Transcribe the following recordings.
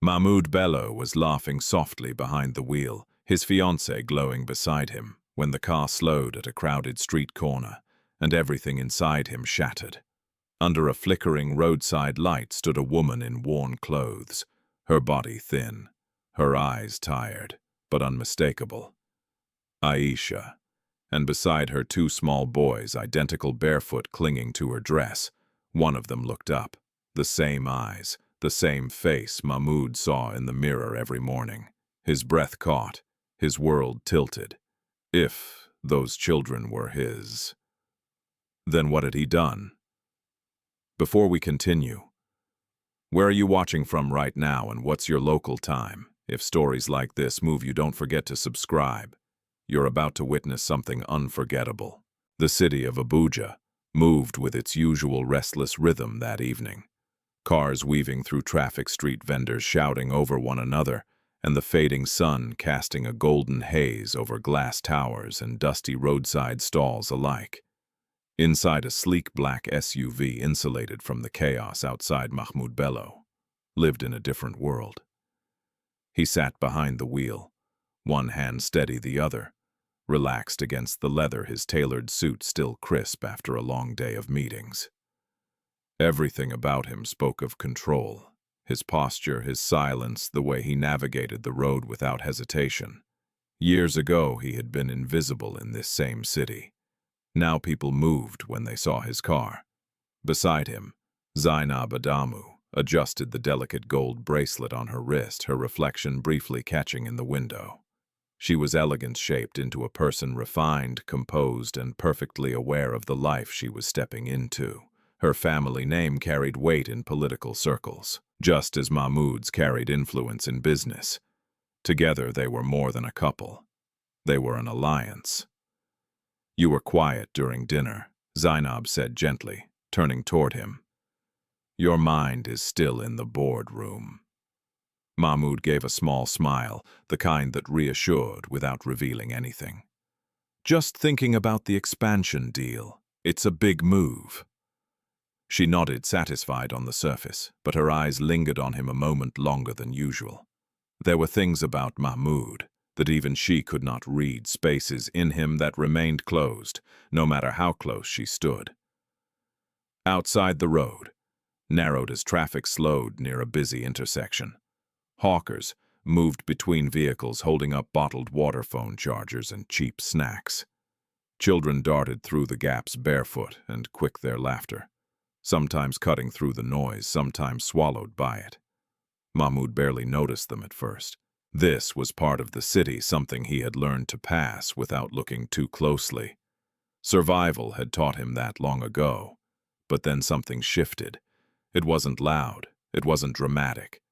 Mahmoud Bello was laughing softly behind the wheel, his fiancée glowing beside him, when the car slowed at a crowded street corner, and everything inside him shattered. Under a flickering roadside light stood a woman in worn clothes, her body thin, her eyes tired, but unmistakable. Aisha, and beside her two small boys, identical barefoot, clinging to her dress. One of them looked up, the same eyes, the same face Mahmoud saw in the mirror every morning. His breath caught, his world tilted. If those children were his, then what had he done? Before we continue, where are you watching from right now, and what's your local time? If stories like this move you, don't forget to subscribe. You're about to witness something unforgettable. The city of Abuja moved with its usual restless rhythm that evening. Cars weaving through traffic, street vendors shouting over one another, and the fading sun casting a golden haze over glass towers and dusty roadside stalls alike. Inside a sleek black SUV insulated from the chaos outside, Mahmoud Bello lived in a different world. He sat behind the wheel, one hand steady the other, relaxed against the leather, his tailored suit still crisp after a long day of meetings. Everything about him spoke of control, his posture, his silence, the way he navigated the road without hesitation. Years ago he had been invisible in this same city. Now people moved when they saw his car. Beside him, Zainab Adamu adjusted the delicate gold bracelet on her wrist, her reflection briefly catching in the window. She was elegance-shaped into a person refined, composed, and perfectly aware of the life she was stepping into. Her family name carried weight in political circles, just as Mahmoud's carried influence in business. Together they were more than a couple. They were an alliance. "You were quiet during dinner," Zainab said gently, turning toward him. "Your mind is still in the boardroom." Mahmoud gave a small smile, the kind that reassured without revealing anything. "Just thinking about the expansion deal. It's a big move." She nodded, satisfied on the surface, but her eyes lingered on him a moment longer than usual. There were things about Mahmoud that even she could not read, spaces in him that remained closed, no matter how close she stood. Outside the road, narrowed as traffic slowed near a busy intersection, hawkers moved between vehicles holding up bottled water, phone chargers, and cheap snacks. Children darted through the gaps barefoot and quick their laughter, sometimes cutting through the noise, sometimes swallowed by it. Mahmoud barely noticed them at first. This was part of the city, something he had learned to pass without looking too closely. Survival had taught him that long ago, but then something shifted. It wasn't loud, it wasn't dramatic,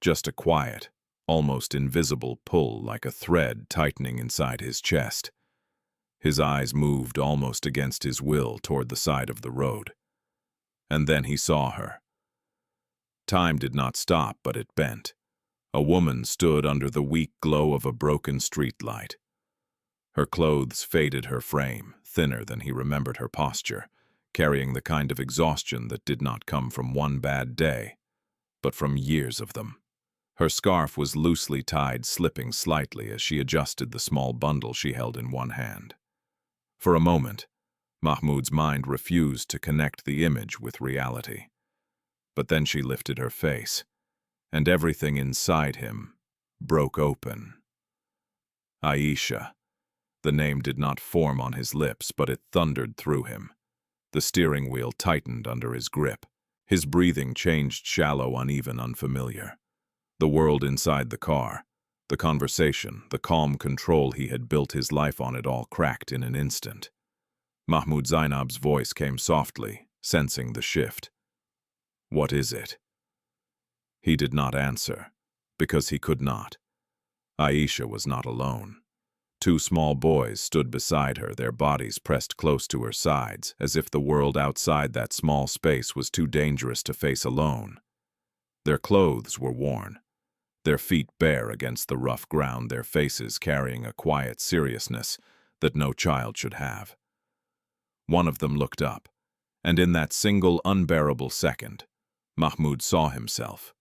just a quiet, almost invisible pull, like a thread tightening inside his chest. His eyes moved almost against his will toward the side of the road. And then he saw her. Time did not stop, but it bent. A woman stood under the weak glow of a broken streetlight. Her clothes faded her frame, thinner than he remembered her posture, carrying the kind of exhaustion that did not come from one bad day, but from years of them. Her scarf was loosely tied, slipping slightly as she adjusted the small bundle she held in one hand. For a moment, Mahmoud's mind refused to connect the image with reality. But then she lifted her face, and everything inside him broke open. Aisha. The name did not form on his lips, but it thundered through him. The steering wheel tightened under his grip. His breathing changed, shallow, uneven, unfamiliar. The world inside the car, the conversation, the calm control he had built his life on, it all cracked in an instant. Mahmoud Zainab's voice came softly, sensing the shift. "What is it?" He did not answer, because he could not. Aisha was not alone. Two small boys stood beside her, their bodies pressed close to her sides, as if the world outside that small space was too dangerous to face alone. Their clothes were worn, their feet bare against the rough ground, their faces carrying a quiet seriousness that no child should have. One of them looked up, and in that single unbearable second, Mahmoud saw himself,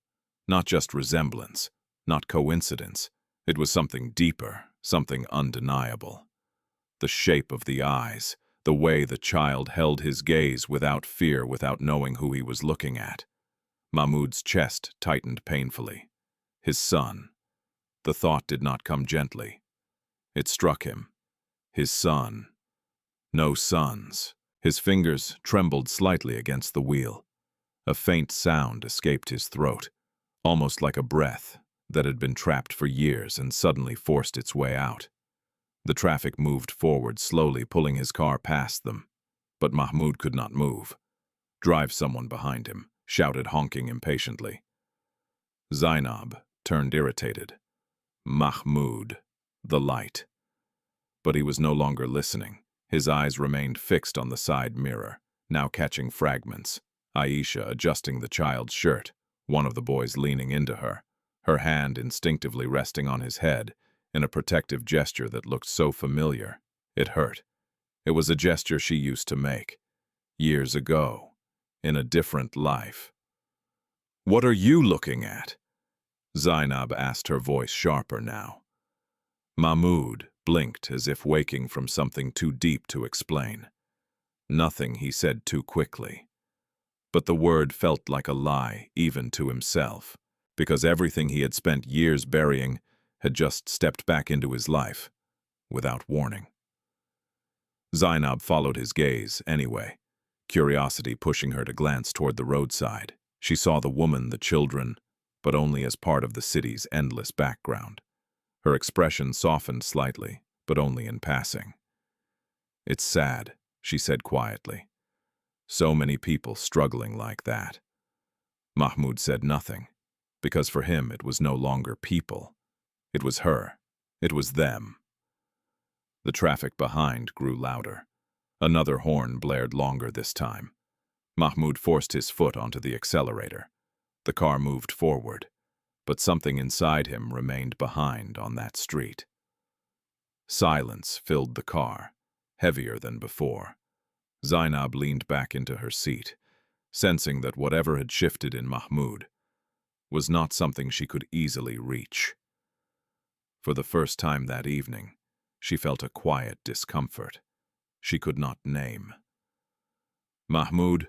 Not just resemblance, not coincidence. It was something deeper, something undeniable. The shape of the eyes, the way the child held his gaze without fear, without knowing who he was looking at. Mahmoud's chest tightened painfully. His son. The thought did not come gently. It struck him. His son. No sons. His fingers trembled slightly against the wheel. A faint sound escaped his throat, almost like a breath that had been trapped for years and suddenly forced its way out. The traffic moved forward slowly, pulling his car past them. But Mahmoud could not move. "Drive someone behind him," shouted, honking impatiently. Zainab turned irritated. Mahmoud, the light. But he was no longer listening. His eyes remained fixed on the side mirror, now catching fragments. Aisha adjusting the child's shirt, one of the boys leaning into her, her hand instinctively resting on his head, in a protective gesture that looked so familiar. It hurt. It was a gesture she used to make, years ago, in a different life. "What are you looking at?" Zainab asked, her voice sharper now. Mahmoud blinked as if waking from something too deep to explain. Nothing, he said too quickly. But the word felt like a lie, even to himself, because everything he had spent years burying had just stepped back into his life, without warning. Zainab followed his gaze anyway, curiosity pushing her to glance toward the roadside. She saw the woman, the children, but only as part of the city's endless background. Her expression softened slightly, but only in passing. "It's sad," she said quietly. "So many people struggling like that." Mahmoud said nothing, because for him it was no longer people. It was her. It was them. The traffic behind grew louder. Another horn blared longer this time. Mahmoud forced his foot onto the accelerator. The car moved forward, but something inside him remained behind on that street. Silence filled the car, heavier than before. Zainab leaned back into her seat, sensing that whatever had shifted in Mahmoud was not something she could easily reach. For the first time that evening, she felt a quiet discomfort she could not name. Mahmoud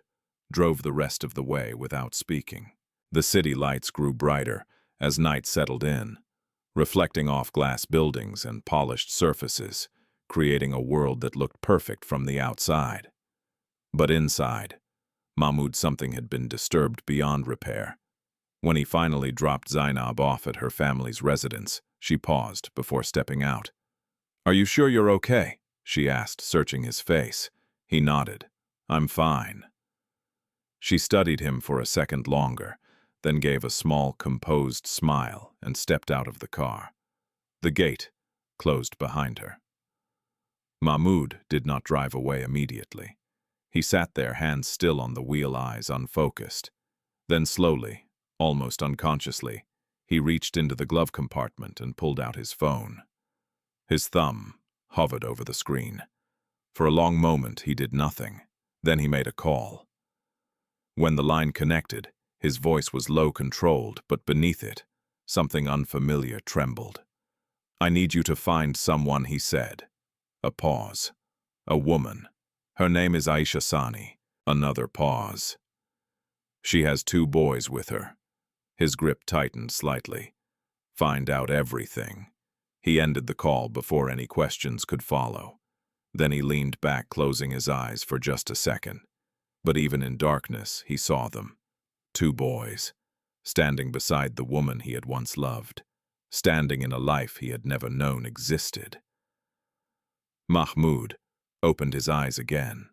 drove the rest of the way without speaking. The city lights grew brighter as night settled in, reflecting off glass buildings and polished surfaces, creating a world that looked perfect from the outside. But inside, Mahmoud, something had been disturbed beyond repair. When he finally dropped Zainab off at her family's residence, she paused before stepping out. "Are you sure you're okay?" she asked, searching his face. He nodded. "I'm fine." She studied him for a second longer, then gave a small, composed smile and stepped out of the car. The gate closed behind her. Mahmoud did not drive away immediately. He sat there, hands still on the wheel, eyes unfocused. Then slowly, almost unconsciously, he reached into the glove compartment and pulled out his phone. His thumb hovered over the screen. For a long moment he did nothing. Then he made a call. When the line connected, his voice was low, controlled, but beneath it, something unfamiliar trembled. "I need you to find someone," he said. A pause. "A woman. Her name is Aisha Sani." Another pause. "She has 2 boys with her." His grip tightened slightly. "Find out everything." He ended the call before any questions could follow. Then he leaned back, closing his eyes for just a second. But even in darkness, he saw them. 2 boys, standing beside the woman he had once loved, standing in a life he had never known existed. Mahmoud opened his eyes again,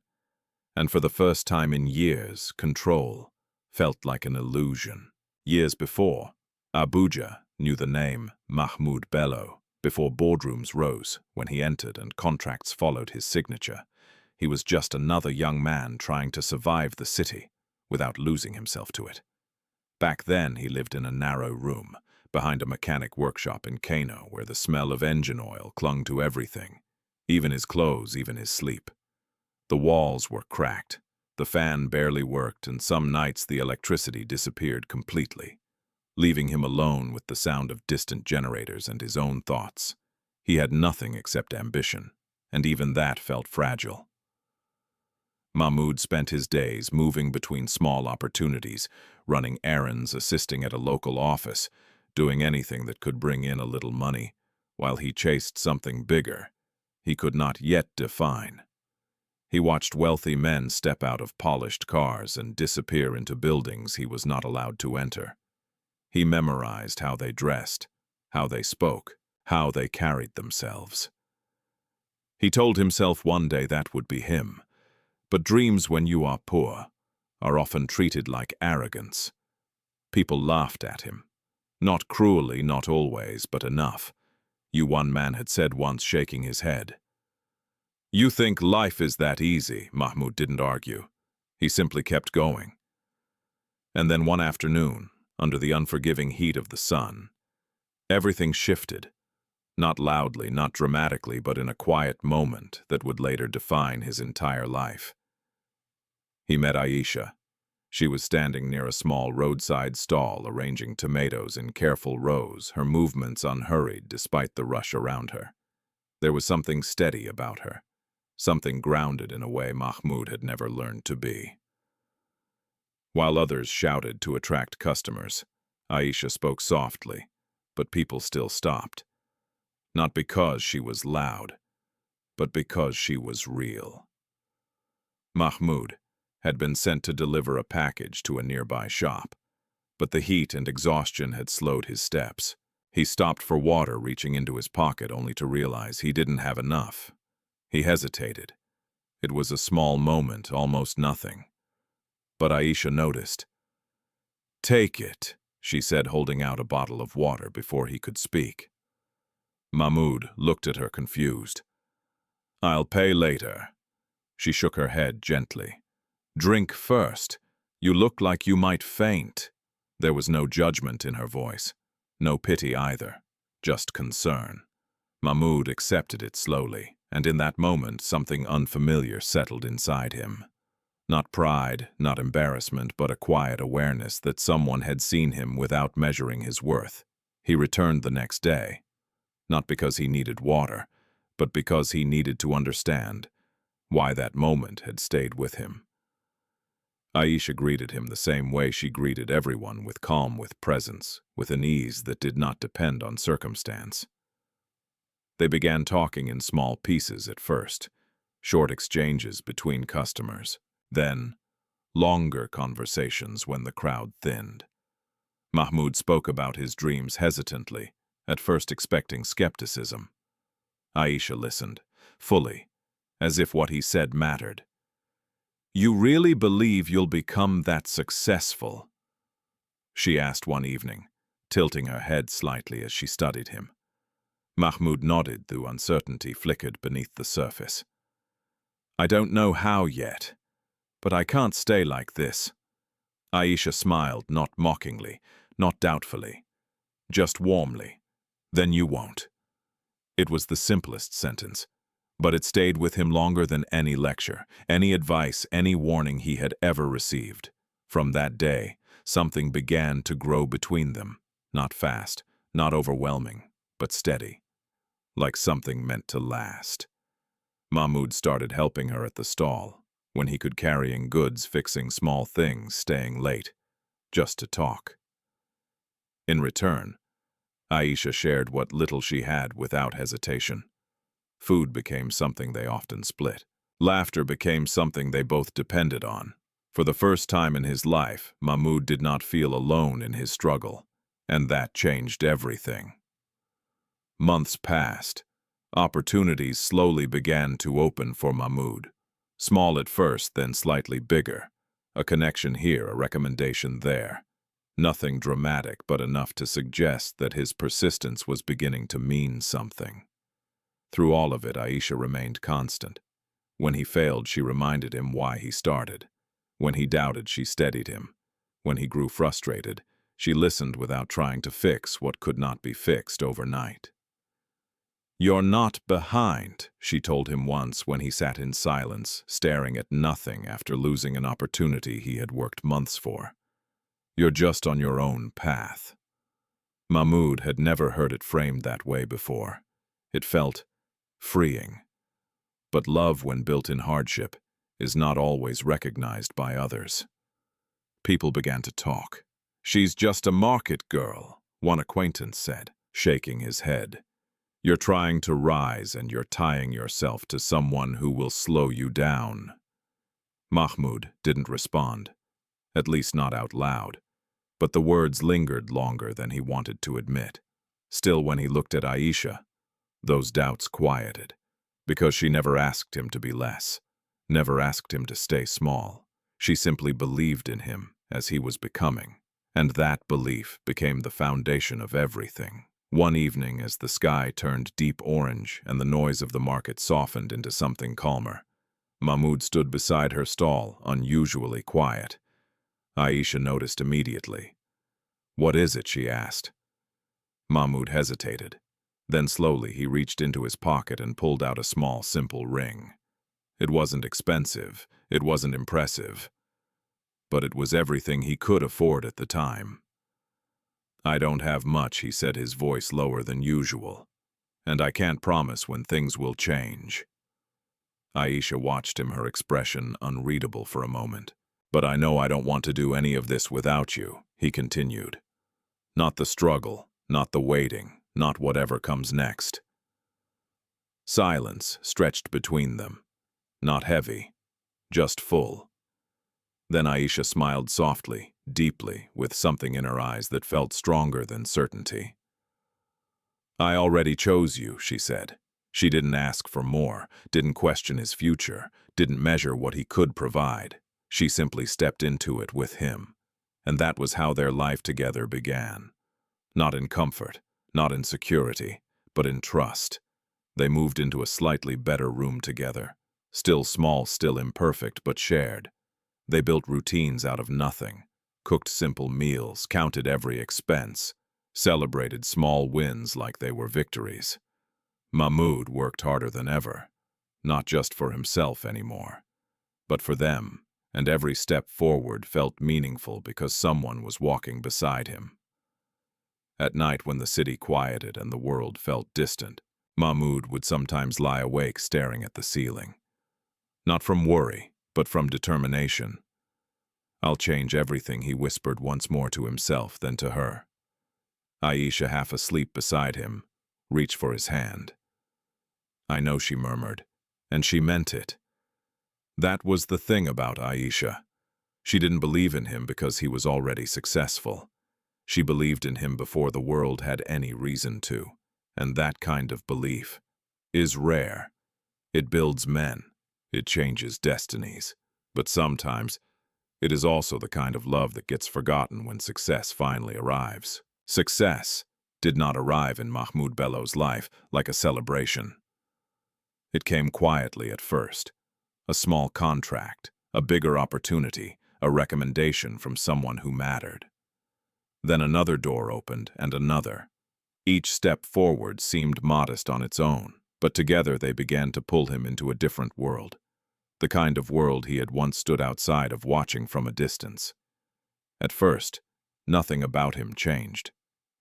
and for the first time in years, control felt like an illusion. Years before, Abuja knew the name Mahmoud Bello. Before boardrooms rose, when he entered and contracts followed his signature, he was just another young man trying to survive the city without losing himself to it. Back then, he lived in a narrow room behind a mechanic workshop in Kano, where the smell of engine oil clung to everything, even his clothes, even his sleep. The walls were cracked, the fan barely worked, and some nights the electricity disappeared completely. leaving him alone with the sound of distant generators and his own thoughts. He had nothing except ambition, and even that felt fragile. Mahmoud spent his days moving between small opportunities, running errands, assisting at a local office, doing anything that could bring in a little money, while he chased something bigger he could not yet define. He watched wealthy men step out of polished cars and disappear into buildings he was not allowed to enter. He memorized how they dressed, how they spoke, how they carried themselves. He told himself one day that would be him. But dreams when you are poor are often treated like arrogance. People laughed at him. Not cruelly, not always, but enough. One man had said once, shaking his head. "You think life is that easy," Mahmoud didn't argue. He simply kept going. And then one afternoon, under the unforgiving heat of the sun, everything shifted. Not loudly, not dramatically, but in a quiet moment that would later define his entire life. He met Aisha. She was standing near a small roadside stall, arranging tomatoes in careful rows, her movements unhurried despite the rush around her. There was something steady about her, something grounded in a way Mahmoud had never learned to be. While others shouted to attract customers, Aisha spoke softly, but people still stopped. Not because she was loud, but because she was real. Mahmoud had been sent to deliver a package to a nearby shop, but the heat and exhaustion had slowed his steps. He stopped for water, reaching into his pocket only to realize he didn't have enough. He hesitated. It was a small moment, almost nothing. But Aisha noticed. "Take it," she said, holding out a bottle of water before he could speak. Mahmoud looked at her confused. "I'll pay later." She shook her head gently. "Drink first. You look like you might faint." There was no judgment in her voice, no pity either, just concern. Mahmoud accepted it slowly, and in that moment something unfamiliar settled inside him. Not pride, not embarrassment, but a quiet awareness that someone had seen him without measuring his worth. He returned the next day, not because he needed water, but because he needed to understand why that moment had stayed with him. Aisha greeted him the same way she greeted everyone, with calm, with presence, with an ease that did not depend on circumstance. They began talking in small pieces at first, short exchanges between customers, then longer conversations when the crowd thinned. Mahmoud spoke about his dreams hesitantly, at first expecting skepticism. Aisha listened, fully, as if what he said mattered. "You really believe you'll become that successful?" she asked one evening, tilting her head slightly as she studied him. Mahmoud nodded, though uncertainty flickered beneath the surface. "I don't know how yet, but I can't stay like this." Aisha smiled, not mockingly, not doubtfully, just warmly. "Then you won't." It was the simplest sentence, but it stayed with him longer than any lecture, any advice, any warning he had ever received. From that day, something began to grow between them, not fast, not overwhelming, but steady, like something meant to last. Mahmoud started helping her at the stall, when he could, carrying goods, fixing small things, staying late, just to talk. In return, Aisha shared what little she had without hesitation. Food became something they often split. Laughter became something they both depended on. For the first time in his life, Mahmoud did not feel alone in his struggle, and that changed everything. Months passed. Opportunities slowly began to open for Mahmoud. Small at first, then slightly bigger. A connection here, a recommendation there. Nothing dramatic, but enough to suggest that his persistence was beginning to mean something. Through all of it, Aisha remained constant. When he failed, she reminded him why he started. When he doubted, she steadied him. When he grew frustrated, she listened without trying to fix what could not be fixed overnight. "You're not behind," she told him once when he sat in silence, staring at nothing after losing an opportunity he had worked months for. "You're just on your own path." Mahmoud had never heard it framed that way before. It felt freeing. But love, when built in hardship, is not always recognized by others. People began to talk. "She's just a market girl," one acquaintance said, shaking his head. "You're trying to rise and you're tying yourself to someone who will slow you down." Mahmoud didn't respond, at least not out loud, but the words lingered longer than he wanted to admit. Still, when he looked at Aisha, those doubts quieted, because she never asked him to be less, never asked him to stay small. She simply believed in him as he was becoming, and that belief became the foundation of everything. One evening, as the sky turned deep orange and the noise of the market softened into something calmer, Mahmoud stood beside her stall, unusually quiet. Aisha noticed immediately. "What is it?" she asked. Mahmoud hesitated. Then slowly he reached into his pocket and pulled out a small, simple ring. It wasn't expensive, it wasn't impressive, but it was everything he could afford at the time. "I don't have much," he said, his voice lower than usual, "and I can't promise when things will change." Aisha watched him, her expression unreadable for a moment. "But I know I don't want to do any of this without you," he continued. "Not the struggle, not the waiting, not whatever comes next." Silence stretched between them, not heavy, just full. Then Aisha smiled softly, deeply, with something in her eyes that felt stronger than certainty. "I already chose you," she said. She didn't ask for more, didn't question his future, didn't measure what he could provide. She simply stepped into it with him. And that was how their life together began. Not in comfort, not in security, but in trust. They moved into a slightly better room together. Still small, still imperfect, but shared. They built routines out of nothing, cooked simple meals, counted every expense, celebrated small wins like they were victories. Mahmoud worked harder than ever, not just for himself anymore, but for them, and every step forward felt meaningful because someone was walking beside him. At night, when the city quieted and the world felt distant, Mahmoud would sometimes lie awake staring at the ceiling. Not from worry, but from determination. "I'll change everything," he whispered once more to himself, then to her. Aisha, half asleep beside him, reached for his hand. "I know," she murmured, and she meant it. That was the thing about Aisha. She didn't believe in him because he was already successful. She believed in him before the world had any reason to, and that kind of belief is rare. It builds men, it changes destinies, but sometimes it is also the kind of love that gets forgotten when success finally arrives. Success did not arrive in Mahmoud Bello's life like a celebration. It came quietly at first. A small contract, a bigger opportunity, a recommendation from someone who mattered. Then another door opened, and another. Each step forward seemed modest on its own, but together they began to pull him into a different world. The kind of world he had once stood outside of, watching from a distance. At first, nothing about him changed.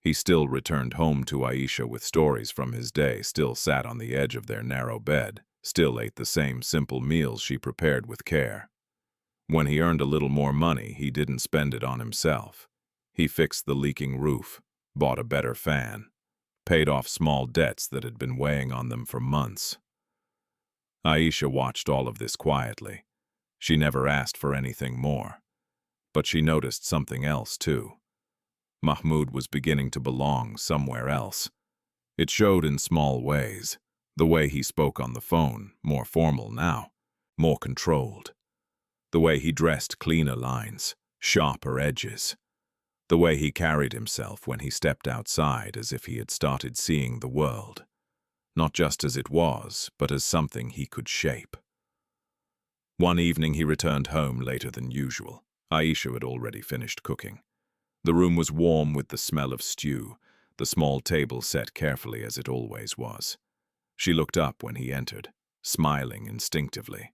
He still returned home to Aisha with stories from his day, still sat on the edge of their narrow bed, still ate the same simple meals she prepared with care. When he earned a little more money, he didn't spend it on himself. He fixed the leaking roof, bought a better fan, paid off small debts that had been weighing on them for months. Aisha watched all of this quietly. She never asked for anything more. But she noticed something else, too. Mahmoud was beginning to belong somewhere else. It showed in small ways. The way he spoke on the phone, more formal now, more controlled. The way he dressed, cleaner lines, sharper edges. The way he carried himself when he stepped outside, as if he had started seeing the world. Not just as it was, but as something he could shape. One evening he returned home later than usual. Aisha had already finished cooking. The room was warm with the smell of stew, the small table set carefully as it always was. She looked up when he entered, smiling instinctively.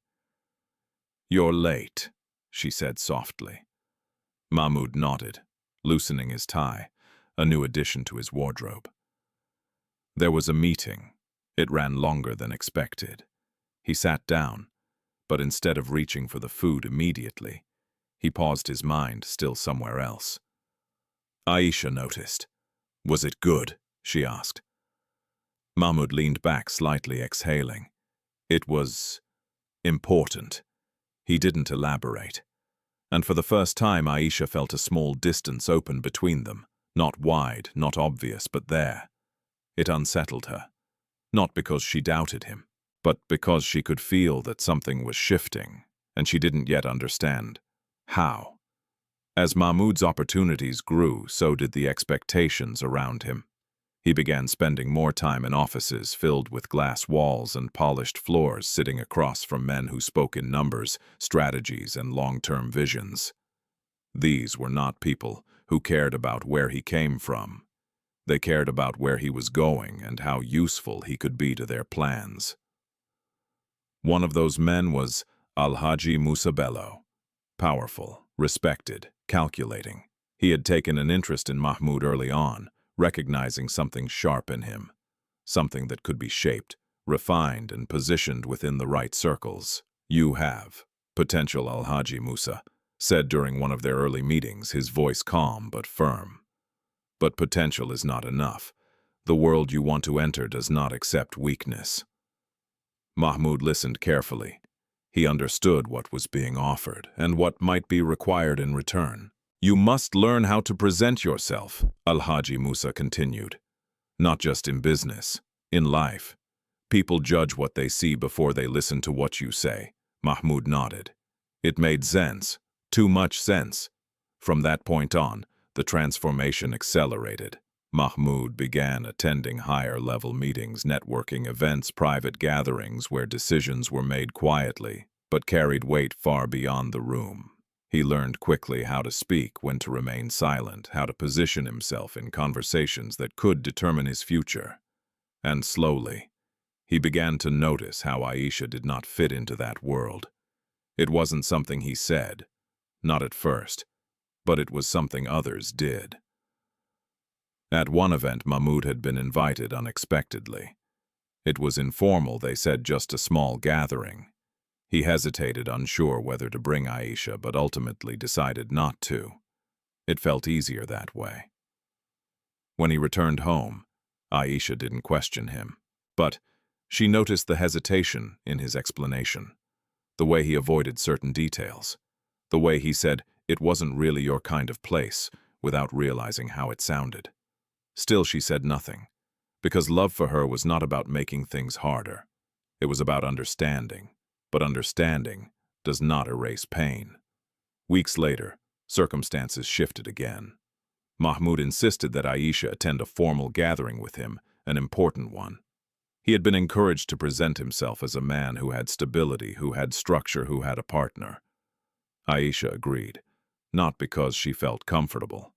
"You're late," she said softly. Mahmoud nodded, loosening his tie. a new addition to his wardrobe. There was a meeting. It ran longer than expected. He sat down, but instead of reaching for the food immediately, he paused, his mind still somewhere else. Aisha noticed. "Was it good?" she asked. Mahmoud leaned back slightly, exhaling. "It was important." He didn't elaborate. And for the first time, Aisha felt a small distance open between them. Not wide, not obvious, but there. It unsettled her. Not because she doubted him, but because she could feel that something was shifting, and she didn't yet understand how. As Mahmoud's opportunities grew, so did the expectations around him. He began spending more time in offices filled with glass walls and polished floors, sitting across from men who spoke in numbers, strategies, and long-term visions. These were not people who cared about where he came from. They cared about where he was going and how useful he could be to their plans. One of those men was Alhaji Musa Bello. Powerful, respected, calculating. He had taken an interest in Mahmoud early on, recognizing something sharp in him, something that could be shaped, refined, and positioned within the right circles. "You have potential," Alhaji Musa said during one of their early meetings, his voice calm but firm. "But potential is not enough. The world you want to enter does not accept weakness." Mahmoud listened carefully. He understood what was being offered and what might be required in return. "You must learn how to present yourself," Alhaji Musa continued. "Not just in business, in life. People judge what they see before they listen to what you say." Mahmoud nodded. It made sense, too much sense. From that point on, the transformation accelerated. Mahmoud began attending higher-level meetings, networking events, private gatherings where decisions were made quietly, but carried weight far beyond the room. He learned quickly how to speak, when to remain silent, how to position himself in conversations that could determine his future. And slowly, he began to notice how Aisha did not fit into that world. It wasn't something he said, not at first, but it was something others did. At one event, Mahmoud had been invited unexpectedly. It was informal, they said, just a small gathering. He hesitated, unsure whether to bring Aisha, but ultimately decided not to. It felt easier that way. When he returned home, Aisha didn't question him, but she noticed the hesitation in his explanation, the way he avoided certain details, the way he said, "It wasn't really your kind of place," without realizing how it sounded. Still, she said nothing, because love for her was not about making things harder. It was about understanding, but understanding does not erase pain. Weeks later, circumstances shifted again. Mahmoud insisted that Aisha attend a formal gathering with him, an important one. He had been encouraged to present himself as a man who had stability, who had structure, who had a partner. Aisha agreed, not because she felt comfortable,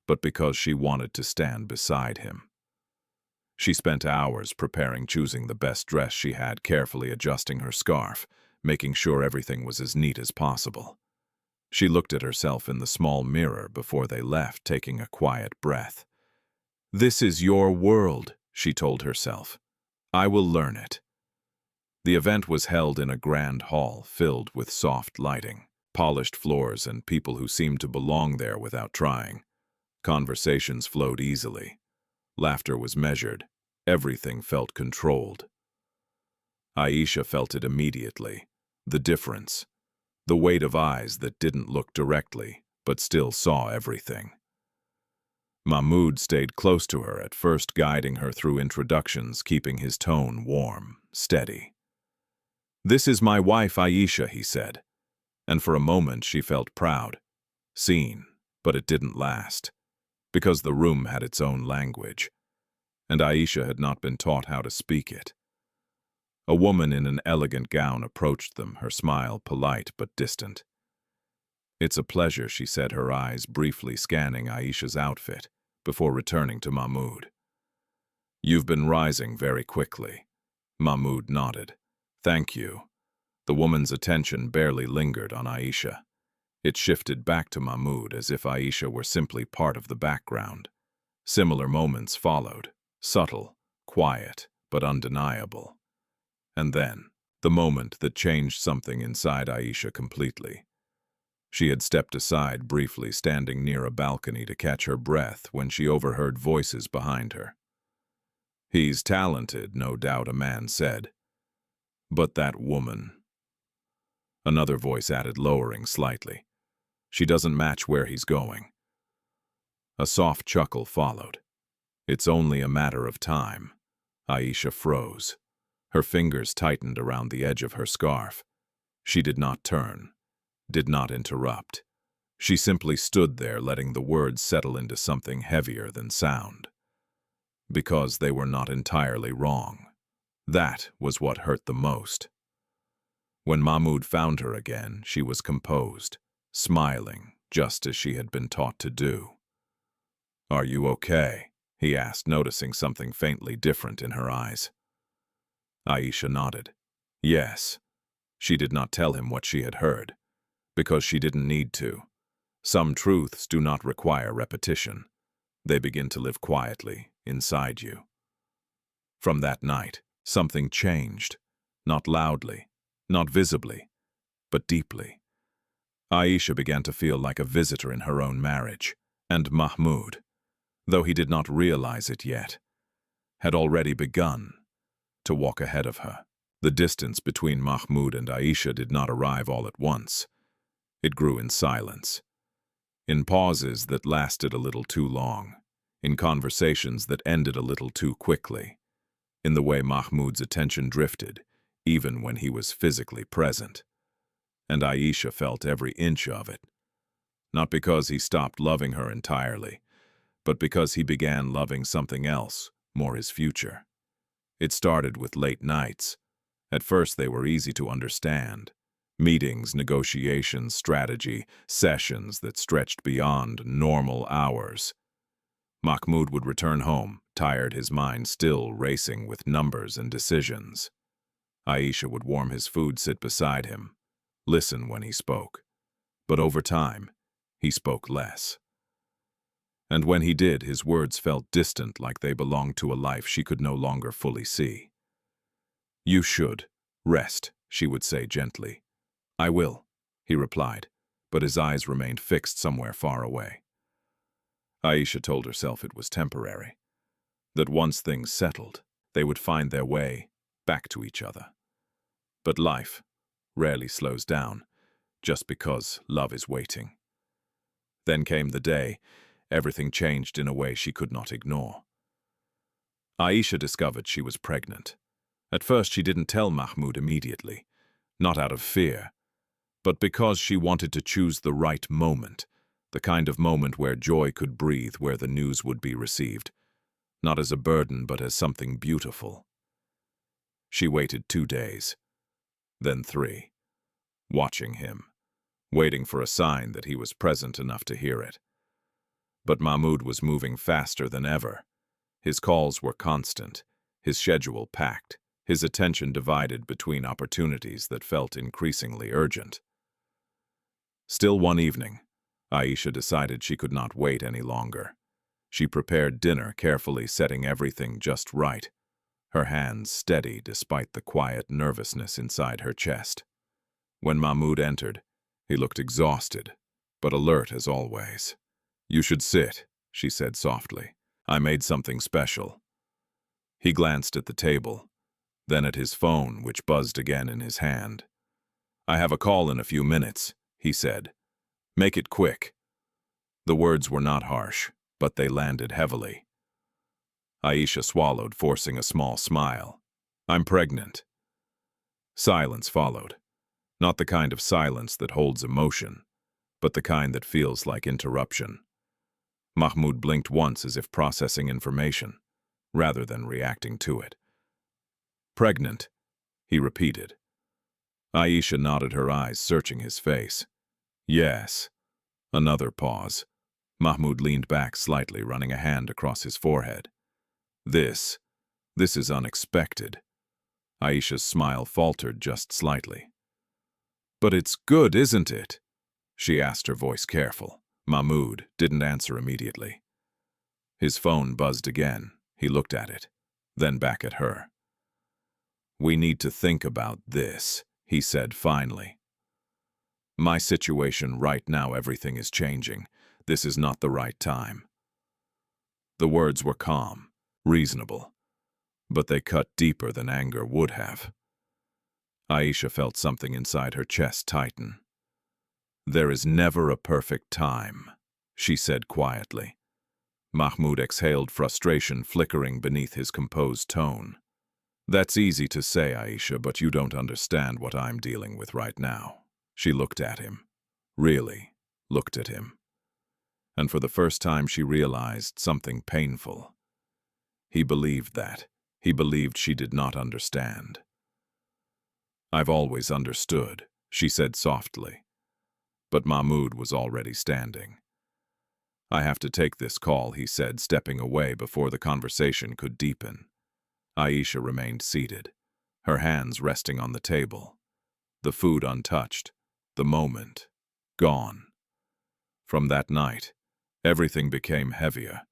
but because she wanted to stand beside him. She spent hours preparing, choosing the best dress she had, carefully adjusting her scarf, making sure everything was as neat as possible. She looked at herself in the small mirror before they left, taking a quiet breath. "This is your world," she told herself. "I will learn it." The event was held in a grand hall filled with soft lighting, polished floors, and people who seemed to belong there without trying. Conversations flowed easily. Laughter was measured. Everything felt controlled. Aisha felt it immediately. The difference. The weight of eyes that didn't look directly, but still saw everything. Mahmoud stayed close to her, at first guiding her through introductions, keeping his tone warm, steady. "This is my wife, Aisha," he said. And for a moment she felt proud, seen, but it didn't last. Because the room had its own language, and Aisha had not been taught how to speak it. A woman in an elegant gown approached them, her smile polite but distant. "It's a pleasure," she said, her eyes briefly scanning Aisha's outfit before returning to Mahmoud. "You've been rising very quickly." Mahmoud nodded. "Thank you." The woman's attention barely lingered on Aisha. It shifted back to Mahmoud, as if Aisha were simply part of the background, Similar moments followed, subtle, quiet, but undeniable. And then, the moment that changed something inside Aisha completely. She had stepped aside briefly, standing near a balcony to catch her breath when she overheard voices behind her. "He's talented, no doubt," a man said. "But that woman—" Another voice added, lowering slightly. "She doesn't match where he's going." A soft chuckle followed. "It's only a matter of time." Aisha froze. Her fingers tightened around the edge of her scarf. She did not turn, did not interrupt. She simply stood there, letting the words settle into something heavier than sound. Because they were not entirely wrong. That was what hurt the most. When Mahmoud found her again, she was composed, smiling, just as she had been taught to do. "Are you okay?" he asked, noticing something faintly different in her eyes. Aisha nodded. Yes. She did not tell him what she had heard, because she didn't need to. Some truths do not require repetition. They begin to live quietly inside you. From that night, something changed, not loudly, not visibly, but deeply. Aisha began to feel like a visitor in her own marriage, and Mahmoud, though he did not realize it yet, had already begun to walk ahead of her. The distance between Mahmoud and Aisha did not arrive all at once. It grew in silence, in pauses that lasted a little too long, in conversations that ended a little too quickly, in the way Mahmoud's attention drifted, even when he was physically present. And Aisha felt every inch of it. Not because he stopped loving her entirely, but because he began loving something else, more his future. It started with late nights. At first they were easy to understand. Meetings, negotiations, strategy, sessions that stretched beyond normal hours. Mahmoud would return home, tired, his mind still racing with numbers and decisions. Aisha would warm his food, sit beside him, listen when he spoke. But over time, he spoke less. And when he did, his words felt distant, like they belonged to a life she could no longer fully see. "You should rest," she would say gently. "I will," he replied, but his eyes remained fixed somewhere far away. Aisha told herself it was temporary, that once things settled, they would find their way back to each other. But life rarely slows down, just because love is waiting. Then came the day. Everything changed in a way she could not ignore. Aisha discovered she was pregnant. At first she didn't tell Mahmoud immediately, not out of fear, but because she wanted to choose the right moment, the kind of moment where joy could breathe, where the news would be received, not as a burden but as something beautiful. She waited 2 days, then 3, watching him, waiting for a sign that he was present enough to hear it. But Mahmoud was moving faster than ever. His calls were constant, his schedule packed, his attention divided between opportunities that felt increasingly urgent. Still one evening, Aisha decided she could not wait any longer. She prepared dinner, carefully setting everything just right, her hands steady despite the quiet nervousness inside her chest. When Mahmoud entered, he looked exhausted, but alert as always. "You should sit," she said softly. "I made something special." He glanced at the table, then at his phone, which buzzed again in his hand. "I have a call in a few minutes," he said. "Make it quick." The words were not harsh, but they landed heavily. Aisha swallowed, forcing a small smile. "I'm pregnant." Silence followed. Not the kind of silence that holds emotion, but the kind that feels like interruption. Mahmoud blinked once as if processing information, rather than reacting to it. "Pregnant," he repeated. Aisha nodded, her eyes searching his face. "Yes." Another pause. Mahmoud leaned back slightly, running a hand across his forehead. This is unexpected." Aisha's smile faltered just slightly. "But it's good, isn't it?" she asked, her voice careful. Mahmoud didn't answer immediately. His phone buzzed again. He looked at it, then back at her. "We need to think about this," he said finally. "My situation right now, everything is changing. This is not the right time." The words were calm, reasonable, but they cut deeper than anger would have. Aisha felt something inside her chest tighten. "There is never a perfect time," she said quietly. Mahmoud exhaled frustration flickering beneath his composed tone. "That's easy to say, Aisha, but you don't understand what I'm dealing with right now." She looked at him. Really looked at him. And for the first time she realized something painful. He believed that. He believed she did not understand. "I've always understood," she said softly. But Mahmoud was already standing. "I have to take this call," he said, stepping away before the conversation could deepen. Aisha remained seated, her hands resting on the table. The food untouched, the moment gone. From that night, everything became heavier.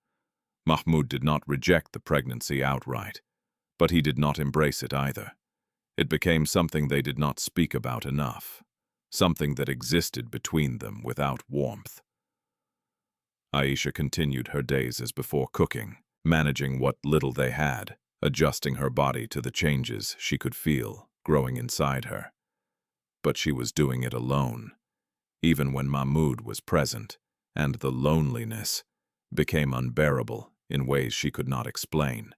Mahmoud did not reject the pregnancy outright, but he did not embrace it either. It became something they did not speak about enough, something that existed between them without warmth. Aisha continued her days as before, cooking, managing what little they had, adjusting her body to the changes she could feel growing inside her. But she was doing it alone, even when Mahmoud was present, and the loneliness became unbearable in ways she could not explain.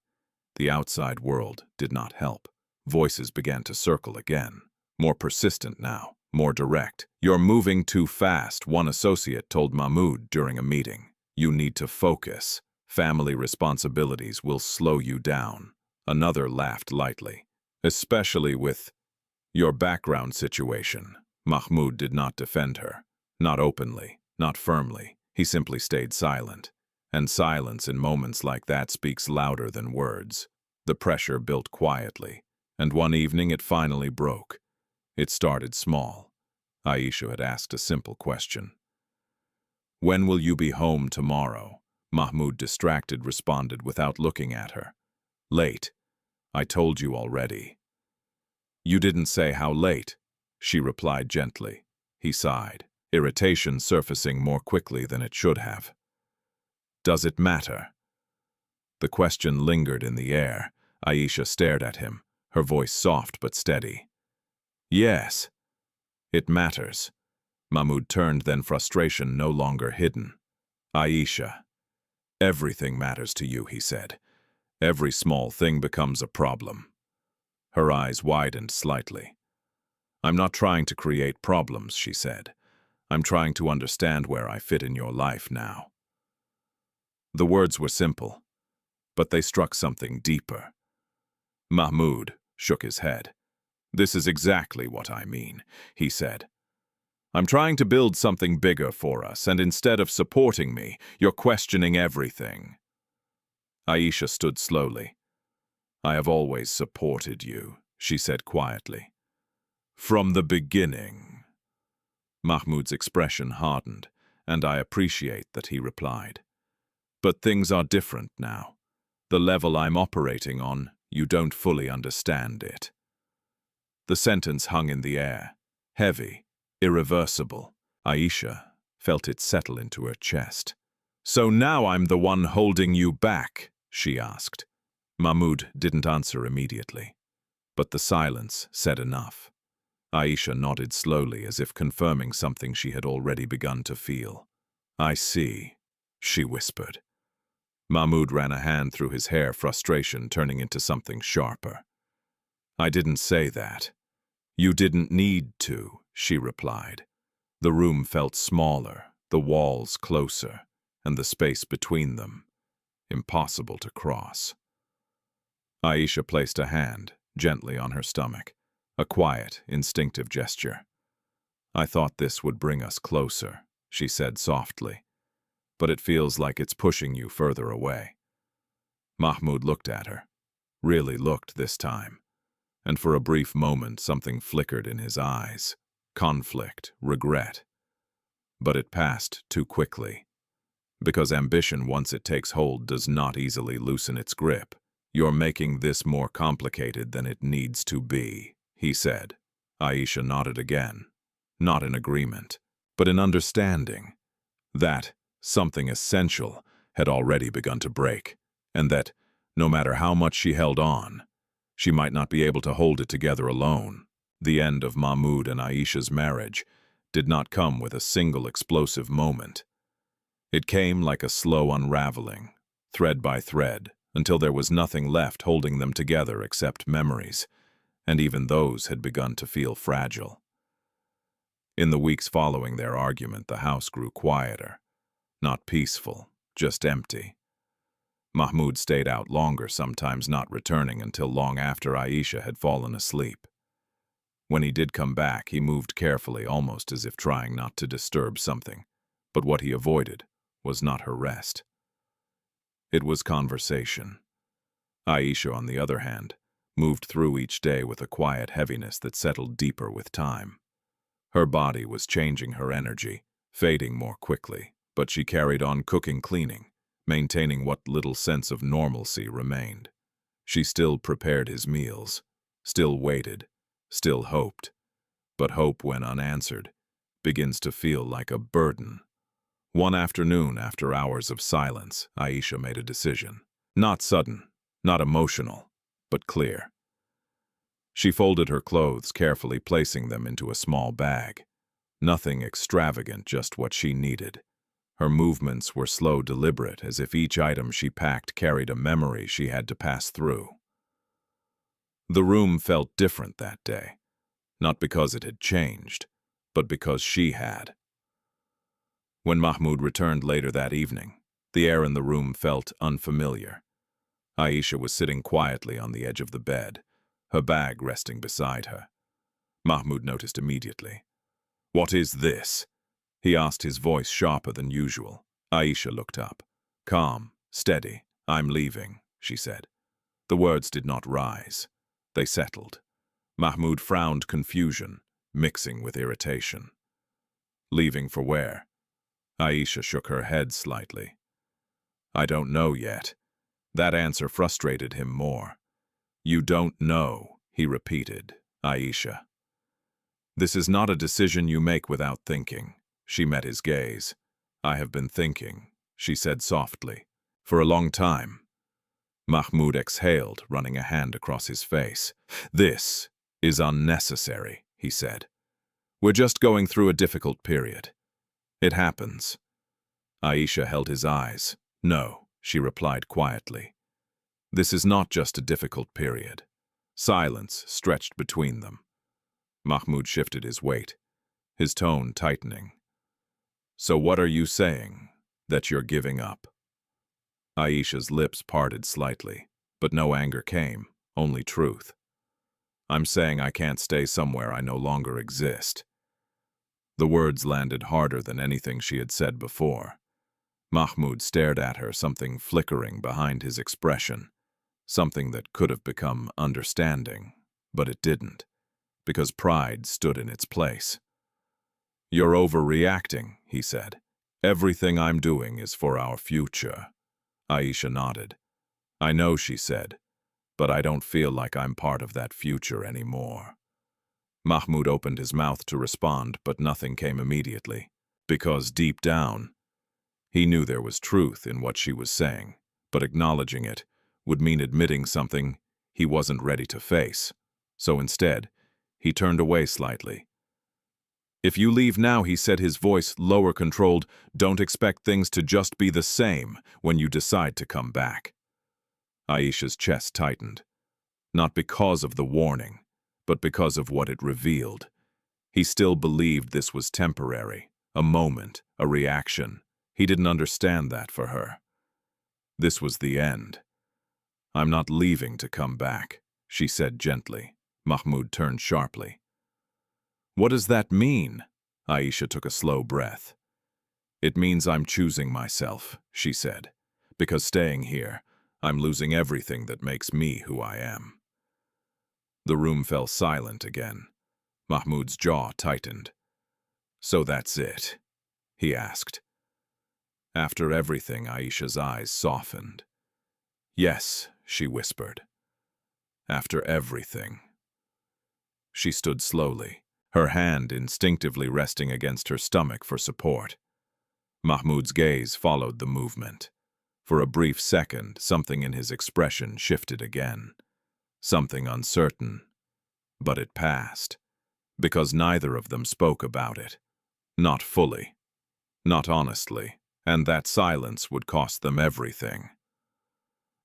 The outside world did not help. Voices began to circle again, more persistent now, more direct. "You're moving too fast," one associate told Mahmoud during a meeting. "You need to focus. Family responsibilities will slow you down." Another laughed lightly. "Especially with your background situation." Mahmoud did not defend her. Not openly, not firmly. He simply stayed silent. And silence in moments like that speaks louder than words. The pressure built quietly, and one evening it finally broke. It started small. Aisha had asked a simple question. "When will you be home tomorrow?" Mahmoud, distracted, responded without looking at her. "Late. I told you already." "You didn't say how late," she replied gently. He sighed, irritation surfacing more quickly than it should have. "Does it matter?" The question lingered in the air. Aisha stared at him, her voice soft but steady. "Yes, it matters." Mahmoud turned, then frustration no longer hidden. "Aisha, everything matters to you," he said. "Every small thing becomes a problem." Her eyes widened slightly. "I'm not trying to create problems," she said. "I'm trying to understand where I fit in your life now." The words were simple, but they struck something deeper. Mahmoud shook his head. "This is exactly what I mean," he said. "I'm trying to build something bigger for us, and instead of supporting me, you're questioning everything." Aisha stood slowly. "I have always supported you," she said quietly. "From the beginning." Mahmoud's expression hardened, and I appreciate that he replied. "But things are different now. The level I'm operating on, you don't fully understand it." The sentence hung in the air, heavy, irreversible. Aisha felt it settle into her chest. "So now I'm the one holding you back?" she asked. Mahmoud didn't answer immediately, but the silence said enough. Aisha nodded slowly, as if confirming something she had already begun to feel. "I see," she whispered. Mahmoud ran a hand through his hair, frustration turning into something sharper. "I didn't say that." "You didn't need to," she replied. The room felt smaller, the walls closer, and the space between them impossible to cross. Aisha placed a hand gently on her stomach, a quiet, instinctive gesture. "I thought this would bring us closer," she said softly, "but it feels like it's pushing you further away." Mahmoud looked at her, really looked this time, and for a brief moment something flickered in his eyes, conflict, regret. But it passed too quickly. Because ambition, once it takes hold, does not easily loosen its grip. You're making this more complicated than it needs to be, he said. Aisha nodded again, not in agreement, but in understanding that something essential had already begun to break, and that, no matter how much she held on, she might not be able to hold it together alone. The end of Mahmoud and Aisha's marriage did not come with a single explosive moment. It came like a slow unraveling, thread by thread, until there was nothing left holding them together except memories, and even those had begun to feel fragile. In the weeks following their argument, the house grew quieter. Not peaceful, just empty. Mahmoud stayed out longer, sometimes not returning until long after Aisha had fallen asleep. When he did come back, he moved carefully, almost as if trying not to disturb something, but what he avoided was not her rest. It was conversation. Aisha, on the other hand, moved through each day with a quiet heaviness that settled deeper with time. Her body was changing, her energy fading more quickly, but she carried on cooking, cleaning, maintaining what little sense of normalcy remained. She still prepared his meals, still waited, still hoped. But hope, when unanswered, begins to feel like a burden. One afternoon, after hours of silence, Aisha made a decision. Not sudden, not emotional, but clear. She folded her clothes, carefully placing them into a small bag. Nothing extravagant, just what she needed. Her movements were slow, deliberate, as if each item she packed carried a memory she had to pass through. The room felt different that day, not because it had changed, but because she had. When Mahmoud returned later that evening, the air in the room felt unfamiliar. Aisha was sitting quietly on the edge of the bed, her bag resting beside her. Mahmoud noticed immediately. "What is this?" he asked, his voice sharper than usual. Aisha looked up. Calm, steady. "I'm leaving," she said. The words did not rise. They settled. Mahmoud frowned, confusion, mixing with irritation. "Leaving for where?" Aisha shook her head slightly. "I don't know yet." That answer frustrated him more. "You don't know," he repeated. "Aisha. This is not a decision you make without thinking." She met his gaze. "I have been thinking," she said softly, "for a long time." Mahmoud exhaled, running a hand across his face. "This is unnecessary," he said. "We're just going through a difficult period. It happens." Aisha held his eyes. "No," she replied quietly. "This is not just a difficult period." Silence stretched between them. Mahmoud shifted his weight, his tone tightening. "So what are you saying? That you're giving up?" Aisha's lips parted slightly, but no anger came, only truth. "I'm saying I can't stay somewhere I no longer exist." The words landed harder than anything she had said before. Mahmoud stared at her, something flickering behind his expression, something that could have become understanding, but it didn't, because pride stood in its place. "You're overreacting," he said. "Everything I'm doing is for our future." Aisha nodded. "I know," she said, "but I don't feel like I'm part of that future anymore." Mahmoud opened his mouth to respond, but nothing came immediately, because deep down, he knew there was truth in what she was saying, but acknowledging it would mean admitting something he wasn't ready to face. So instead, he turned away slightly. "If you leave now," he said, his voice lower, controlled, "don't expect things to just be the same when you decide to come back." Aisha's chest tightened, not because of the warning, but because of what it revealed. He still believed this was temporary, a moment, a reaction. He didn't understand that for her. This was the end. "I'm not leaving to come back," she said gently. Mahmoud turned sharply. "What does that mean?" Aisha took a slow breath. "It means I'm choosing myself," she said. "Because staying here, I'm losing everything that makes me who I am." The room fell silent again. Mahmoud's jaw tightened. "So that's it?" he asked. After everything, Aisha's eyes softened. Yes, she whispered. After everything. She stood slowly, her hand instinctively resting against her stomach for support. Mahmoud's gaze followed the movement. For a brief second, something in his expression shifted again. Something uncertain. But it passed, because neither of them spoke about it. Not fully. Not honestly. And that silence would cost them everything.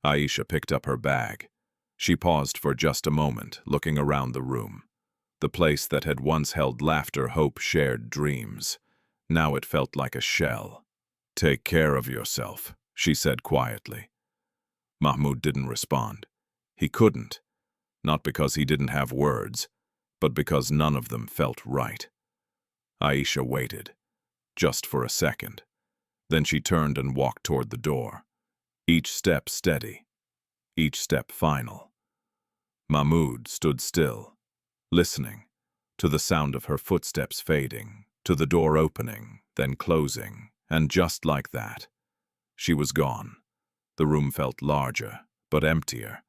Aisha picked up her bag. She paused for just a moment, looking around the room. The place that had once held laughter, hope, shared dreams. Now it felt like a shell. "Take care of yourself," she said quietly. Mahmoud didn't respond. He couldn't. Not because he didn't have words, but because none of them felt right. Aisha waited, just for a second. Then she turned and walked toward the door. Each step steady, each step final. Mahmoud stood still, listening, to the sound of her footsteps fading, to the door opening, then closing, and just like that, she was gone. The room felt larger, but emptier.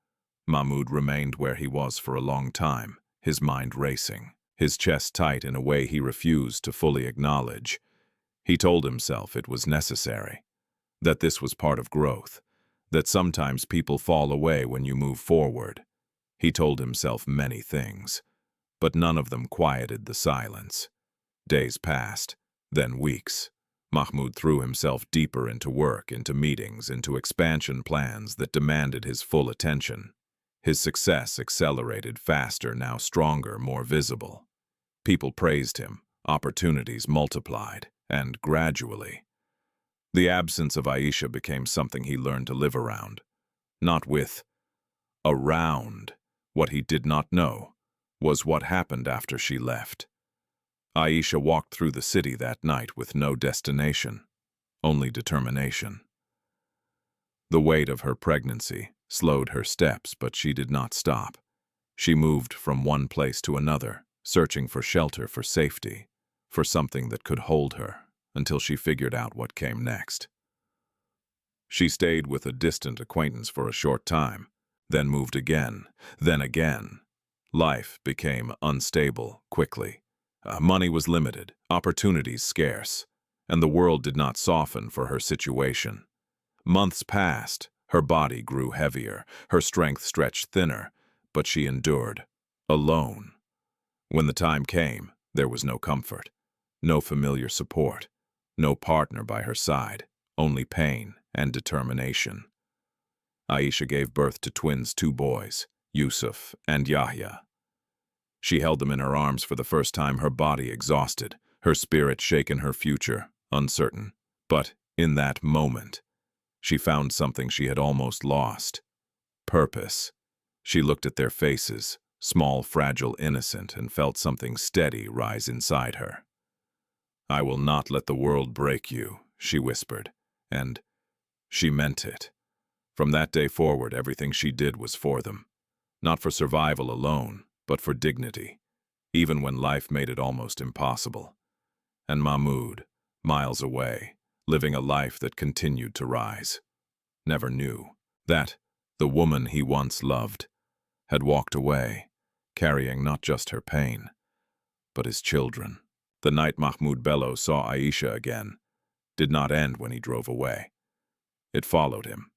Mahmoud remained where he was for a long time, his mind racing, his chest tight in a way he refused to fully acknowledge. He told himself it was necessary, that this was part of growth, that sometimes people fall away when you move forward. He told himself many things, but none of them quieted the silence. Days passed, then weeks. Mahmoud threw himself deeper into work, into meetings, into expansion plans that demanded his full attention. His success accelerated faster, now stronger, more visible. People praised him, opportunities multiplied, and gradually, the absence of Aisha became something he learned to live around. Not with. Around. What he did not know was what happened after she left. Aisha walked through the city that night with no destination, only determination. The weight of her pregnancy slowed her steps, but she did not stop. She moved from one place to another, searching for shelter, for safety, for something that could hold her, until she figured out what came next. She stayed with a distant acquaintance for a short time, then moved again, then again. Life became unstable quickly. Money was limited, opportunities scarce, and the world did not soften for her situation. Months passed, her body grew heavier, her strength stretched thinner, but she endured, alone. When the time came, there was no comfort, no familiar support, no partner by her side, only pain and determination. Aisha gave birth to twins, 2 boys, Yusuf and Yahya. She held them in her arms for the first time, her body exhausted, her spirit shaken, her future uncertain. But in that moment, she found something she had almost lost: purpose. She looked at their faces, small, fragile, innocent, and felt something steady rise inside her. "I will not let the world break you," she whispered, and she meant it. From that day forward, everything she did was for them. Not for survival alone, but for dignity, even when life made it almost impossible. And Mahmoud, miles away, living a life that continued to rise, never knew that the woman he once loved had walked away, carrying not just her pain, but his children. The night Mahmoud Bello saw Aisha again did not end when he drove away. It followed him,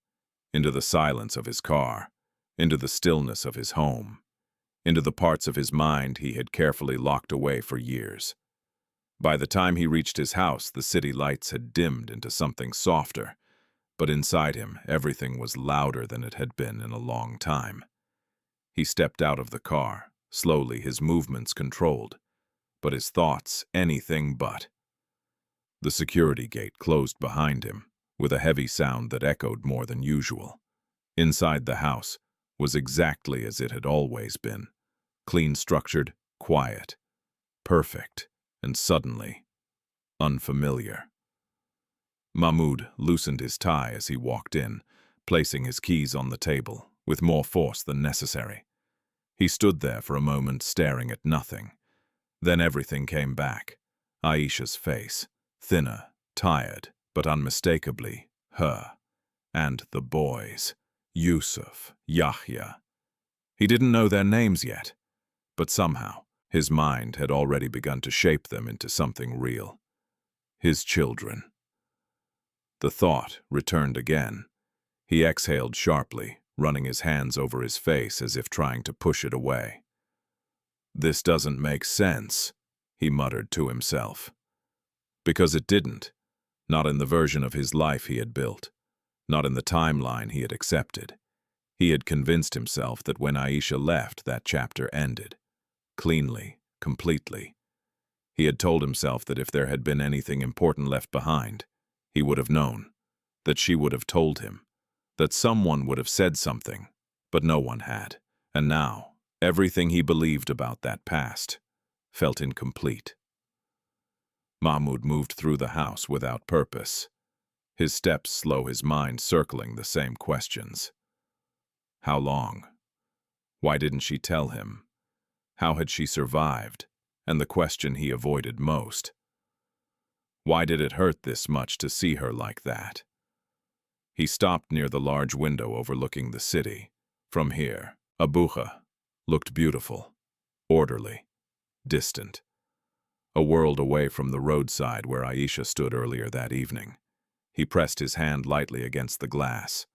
into the silence of his car, into the stillness of his home, into the parts of his mind he had carefully locked away for years. By the time he reached his house, the city lights had dimmed into something softer, but inside him everything was louder than it had been in a long time. He stepped out of the car, slowly, his movements controlled, but his thoughts anything but. The security gate closed behind him, with a heavy sound that echoed more than usual. Inside the house was exactly as it had always been, clean structured, quiet, perfect, and suddenly unfamiliar. Mahmoud loosened his tie as he walked in, placing his keys on the table, with more force than necessary. He stood there for a moment, staring at nothing. Then everything came back. Aisha's face, thinner, tired, but unmistakably her. And the boys, Yusuf, Yahya. He didn't know their names yet, but somehow his mind had already begun to shape them into something real. His children. The thought returned again. He exhaled sharply, running his hands over his face as if trying to push it away. "This doesn't make sense," he muttered to himself. Because it didn't. Not in the version of his life he had built. Not in the timeline he had accepted. He had convinced himself that when Aisha left, that chapter ended. Cleanly, completely. He had told himself that if there had been anything important left behind, he would have known. That she would have told him. That someone would have said something, but no one had. And now, everything he believed about that past felt incomplete. Mahmoud moved through the house without purpose. His steps slow, his mind circling the same questions. How long? Why didn't she tell him? How had she survived? And the question he avoided most. Why did it hurt this much to see her like that? He stopped near the large window overlooking the city. From here, Abuja looked beautiful, orderly, distant. A world away from the roadside where Aisha stood earlier that evening. He pressed his hand lightly against the glass.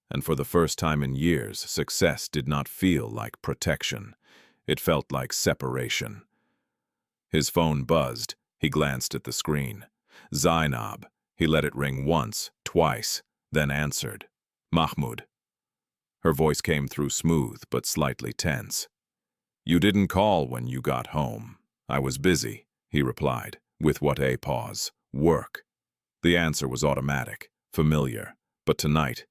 And for the first time in years, success did not feel like protection. It felt like separation. His phone buzzed. He glanced at the screen. Zainab. He let it ring once, twice, then answered. Mahmoud. Her voice came through smooth but slightly tense. "You didn't call when you got home." "I was busy," he replied, with what a pause. "Work." The answer was automatic, familiar, but tonight,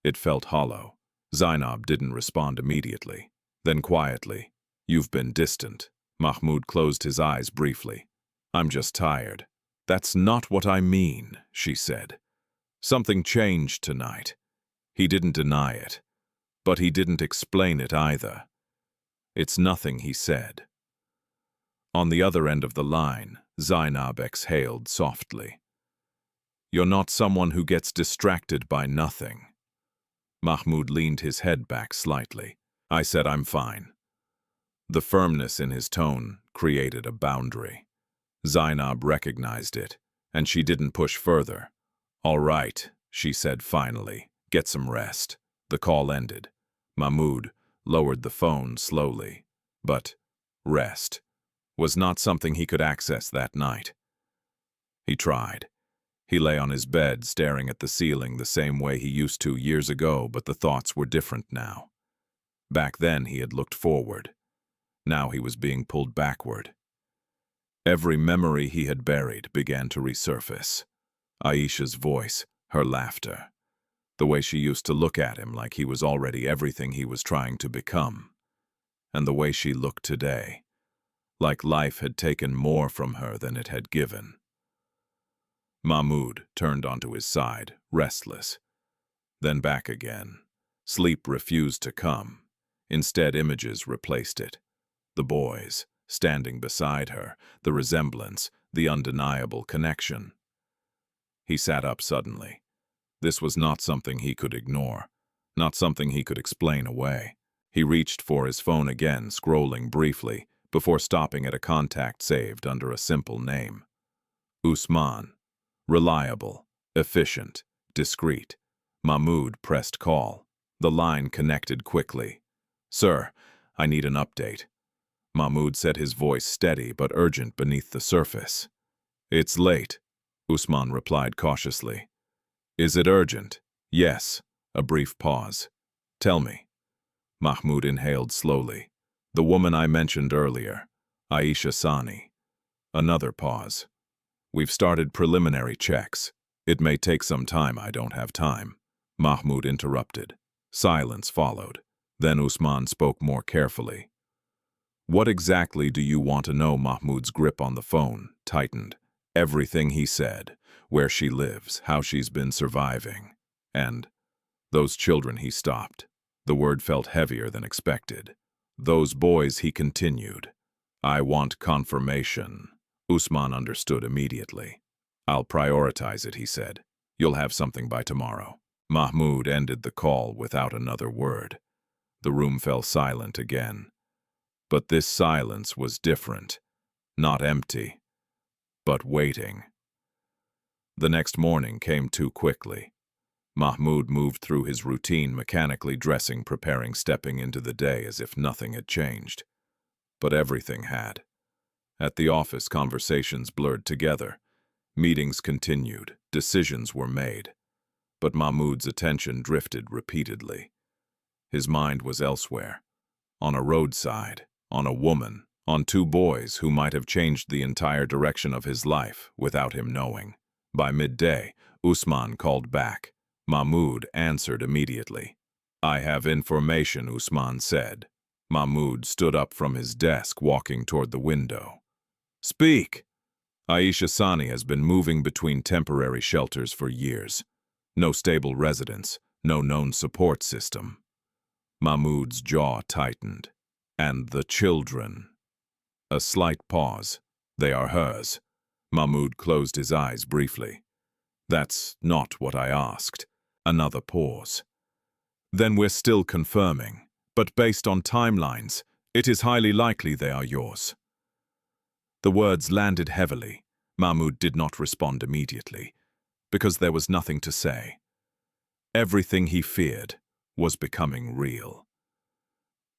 it felt hollow. Zainab didn't respond immediately. Then quietly, "You've been distant." Mahmoud closed his eyes briefly. "I'm just tired." "That's not what I mean," she said. "Something changed tonight." He didn't deny it, but he didn't explain it either. "It's nothing," he said. On the other end of the line, Zainab exhaled softly. "You're not someone who gets distracted by nothing." Mahmoud leaned his head back slightly. "I said I'm fine." The firmness in his tone created a boundary. Zainab recognized it, and she didn't push further. "All right," she said finally. "Get some rest." The call ended. Mahmoud lowered the phone slowly. But rest was not something he could access that night. He tried. He lay on his bed, staring at the ceiling the same way he used to years ago, but the thoughts were different now. Back then he had looked forward. Now he was being pulled backward. Every memory he had buried began to resurface. Aisha's voice, her laughter. The way she used to look at him like he was already everything he was trying to become. And the way she looked today, like life had taken more from her than it had given. Mahmoud turned onto his side, restless. Then back again. Sleep refused to come. Instead, images replaced it. The boys, standing beside her, the resemblance, the undeniable connection. He sat up suddenly. This was not something he could ignore, not something he could explain away. He reached for his phone again, scrolling briefly, before stopping at a contact saved under a simple name. Usman. Reliable, efficient, discreet. Mahmoud pressed call. The line connected quickly. "Sir, I need an update." Mahmoud said, his voice steady but urgent beneath the surface. "It's late," Usman replied cautiously. "Is it urgent?" "Yes." A brief pause. "Tell me." Mahmoud inhaled slowly. "The woman I mentioned earlier, Aisha Sani." Another pause. "We've started preliminary checks. It may take some time. I don't have time." Mahmoud interrupted. Silence followed. Then Usman spoke more carefully. "What exactly do you want to know?" Mahmoud's grip on the phone tightened. Everything, he said. Where she lives, how she's been surviving. And those children. He stopped. The word felt heavier than expected. "Those boys," he continued. "I want confirmation." Usman understood immediately. "I'll prioritize it," he said. You'll have something by tomorrow." Mahmoud ended the call without another word. The room fell silent again. But this silence was different. Not empty, but waiting. The next morning came too quickly. Mahmoud moved through his routine, mechanically dressing, preparing, stepping into the day as if nothing had changed. But everything had. At the office, conversations blurred together. Meetings continued, decisions were made. But Mahmoud's attention drifted repeatedly. His mind was elsewhere. On a roadside, on a woman, on two boys who might have changed the entire direction of his life without him knowing. By midday, Usman called back. Mahmoud answered immediately. "I have information," Usman said. Mahmoud stood up from his desk, walking toward the window. "Speak." "Aisha Sani has been moving between temporary shelters for years. No stable residence, no known support system." Mahmoud's jaw tightened. "And the children?" A slight pause. "They are hers." Mahmoud closed his eyes briefly. "That's not what I asked." Another pause. "Then we're still confirming. But based on timelines, it is highly likely they are yours." The words landed heavily. Mahmoud did not respond immediately, because there was nothing to say. Everything he feared was becoming real.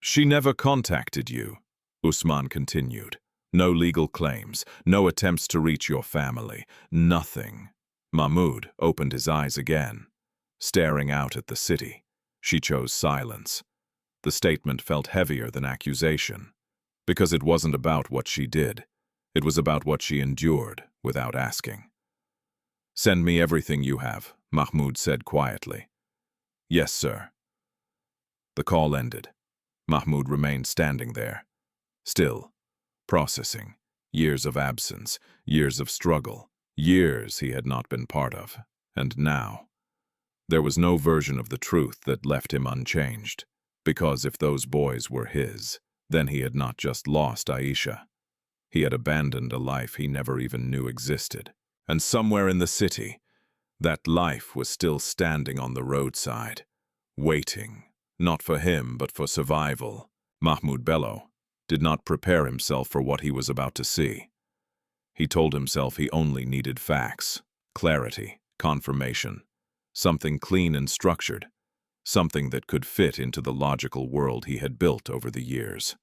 "She never contacted you," Usman continued. "No legal claims, no attempts to reach your family, nothing." Mahmoud opened his eyes again, staring out at the city. She chose silence. The statement felt heavier than accusation, because it wasn't about what she did. It was about what she endured without asking. "Send me everything you have," Mahmoud said quietly. "Yes, sir." The call ended. Mahmoud remained standing there, still, processing. Years of absence, years of struggle, years he had not been part of. And now, there was no version of the truth that left him unchanged. Because if those boys were his, then he had not just lost Aisha. He had abandoned a life he never even knew existed. And somewhere in the city, that life was still standing on the roadside, waiting, not for him, but for survival. Mahmoud Bello did not prepare himself for what he was about to see. He told himself he only needed facts, clarity, confirmation, something clean and structured, something that could fit into the logical world he had built over the years.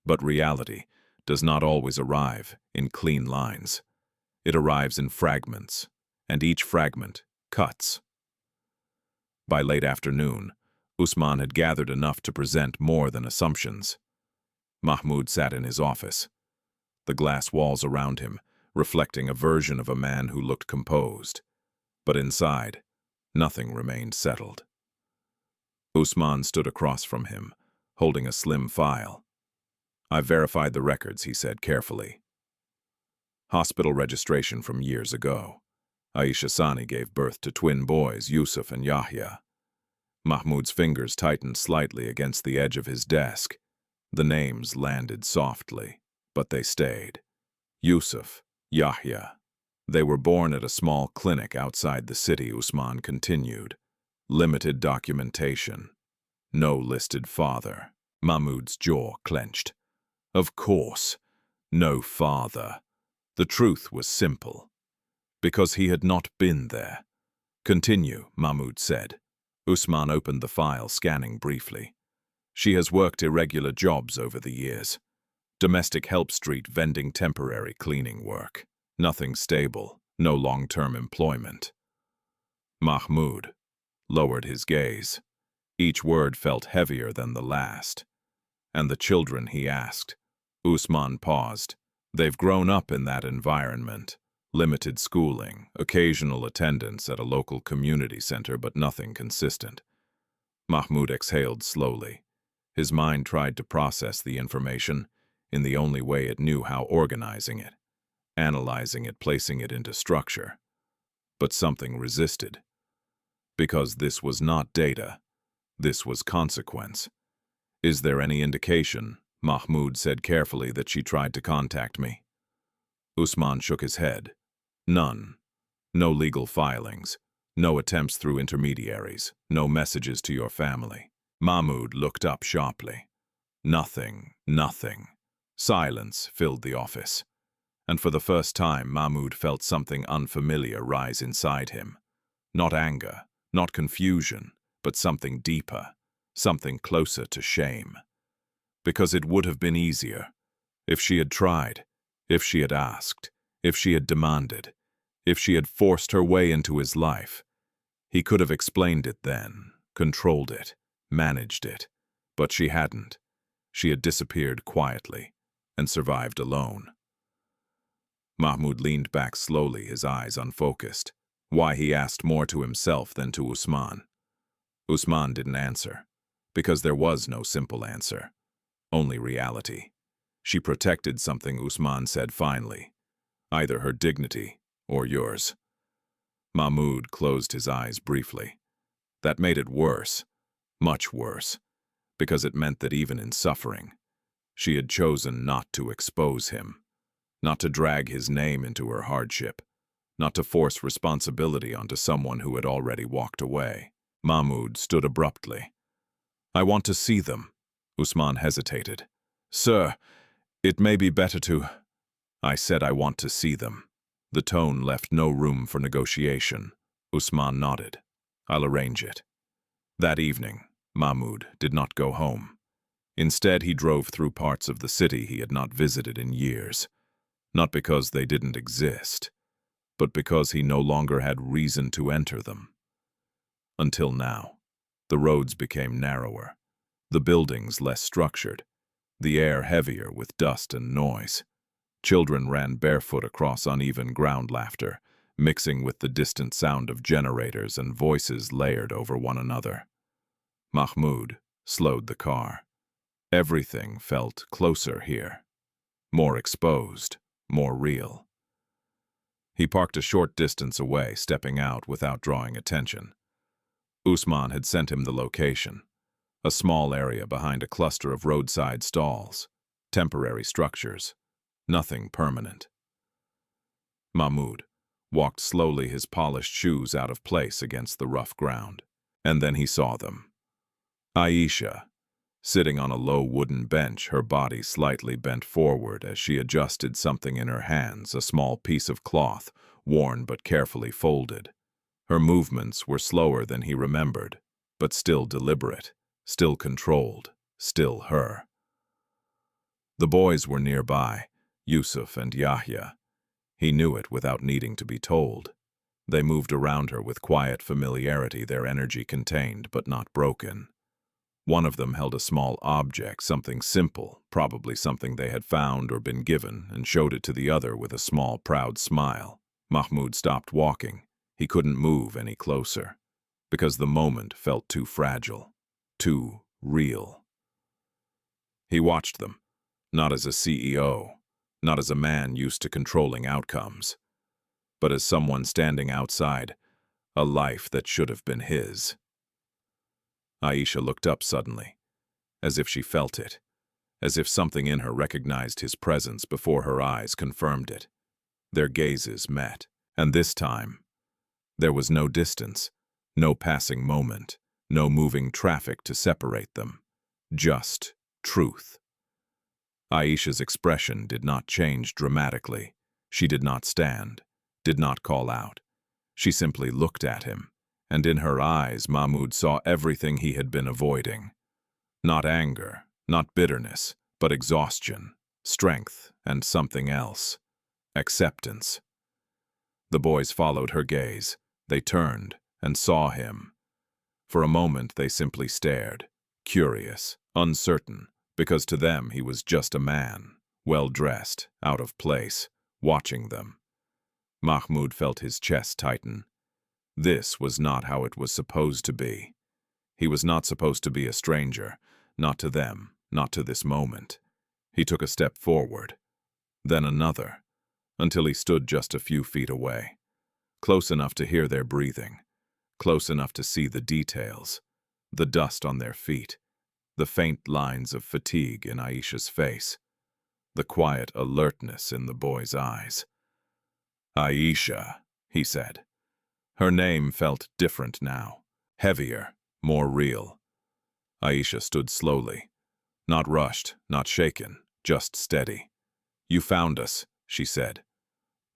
But reality does not always arrive in clean lines. It arrives in fragments, and each fragment cuts. By late afternoon, Usman had gathered enough to present more than assumptions. Mahmoud sat in his office, the glass walls around him reflecting a version of a man who looked composed. But inside, nothing remained settled. Usman stood across from him, holding a slim file. "I've verified the records," he said carefully. Hospital registration from years ago. Aisha Sani gave birth to twin boys, Yusuf and Yahya. Mahmoud's fingers tightened slightly against the edge of his desk. The names landed softly, but they stayed. Yusuf, Yahya. They were born at a small clinic outside the city, Usman continued. Limited documentation. No listed father. Mahmoud's jaw clenched. Of course, no father. The truth was simple. Because he had not been there. "Continue," Mahmoud said. Usman opened the file, scanning briefly. "She has worked irregular jobs over the years. Domestic help, street vending, temporary cleaning work. Nothing stable, no long-term employment." Mahmoud lowered his gaze. Each word felt heavier than the last. "And the children?" he asked. Usman paused. "They've grown up in that environment. Limited schooling, occasional attendance at a local community center, but nothing consistent." Mahmoud exhaled slowly. His mind tried to process the information in the only way it knew how, organizing it, analyzing it, placing it into structure. But something resisted. Because this was not data. This was consequence. "Is there any indication," Mahmoud said carefully, "that she tried to contact me?" Usman shook his head. "None. No legal filings. No attempts through intermediaries. No messages to your family. Mahmoud looked up sharply. Nothing, nothing. Silence filled the office. And for the first time, Mahmoud felt something unfamiliar rise inside him. Not anger, not confusion, but something deeper, something closer to shame. Because it would have been easier if she had tried, if she had asked, if she had demanded, if she had forced her way into his life. He could have explained it then, controlled it, managed it. But she hadn't. She had disappeared quietly and survived alone. Mahmoud leaned back slowly, his eyes unfocused. Why, he asked more to himself than to Usman. Usman didn't answer, because there was no simple answer. Only reality. She protected something, Usman said finally. Either her dignity or yours. Mahmoud closed his eyes briefly. That made it worse, much worse, because it meant that even in suffering, she had chosen not to expose him, not to drag his name into her hardship, not to force responsibility onto someone who had already walked away. Mahmoud stood abruptly. I want to see them. Usman hesitated. Sir, it may be better to... I said I want to see them. The tone left no room for negotiation. Usman nodded. I'll arrange it. That evening, Mahmoud did not go home. Instead, he drove through parts of the city he had not visited in years. Not because they didn't exist, but because he no longer had reason to enter them. Until now, the roads became narrower, the buildings less structured, the air heavier with dust and noise. Children ran barefoot across uneven ground, laughter mixing with the distant sound of generators and voices layered over one another. Mahmoud slowed the car. Everything felt closer here, more exposed, more real. He parked a short distance away, stepping out without drawing attention. Usman had sent him the location, a small area behind a cluster of roadside stalls, temporary structures, nothing permanent. Mahmoud walked slowly, his polished shoes out of place against the rough ground. And then he saw them. Aisha, sitting on a low wooden bench, her body slightly bent forward as she adjusted something in her hands, a small piece of cloth, worn but carefully folded. Her movements were slower than he remembered, but still deliberate, still controlled, still her. The boys were nearby, Yusuf and Yahya. He knew it without needing to be told. They moved around her with quiet familiarity, their energy contained but not broken. One of them held a small object, something simple, probably something they had found or been given, and showed it to the other with a small, proud smile. Mahmoud stopped walking. He couldn't move any closer, because the moment felt too fragile, too real. He watched them, not as a CEO, not as a man used to controlling outcomes, but as someone standing outside a life that should have been his. Aisha looked up suddenly, as if she felt it, as if something in her recognized his presence before her eyes confirmed it. Their gazes met, and this time, there was no distance, no passing moment, no moving traffic to separate them, just truth. Aisha's expression did not change dramatically. She did not stand, did not call out. She simply looked at him, and in her eyes Mahmoud saw everything he had been avoiding. Not anger, not bitterness, but exhaustion, strength, and something else. Acceptance. The boys followed her gaze. They turned and saw him. For a moment they simply stared, curious, uncertain, because to them he was just a man, well-dressed, out of place, watching them. Mahmoud felt his chest tighten. This was not how it was supposed to be. He was not supposed to be a stranger, not to them, not to this moment. He took a step forward, then another, until he stood just a few feet away, close enough to hear their breathing, close enough to see the details, the dust on their feet, the faint lines of fatigue in Aisha's face, the quiet alertness in the boy's eyes. Aisha, he said. Her name felt different now, heavier, more real. Aisha stood slowly, not rushed, not shaken, just steady. You found us, she said.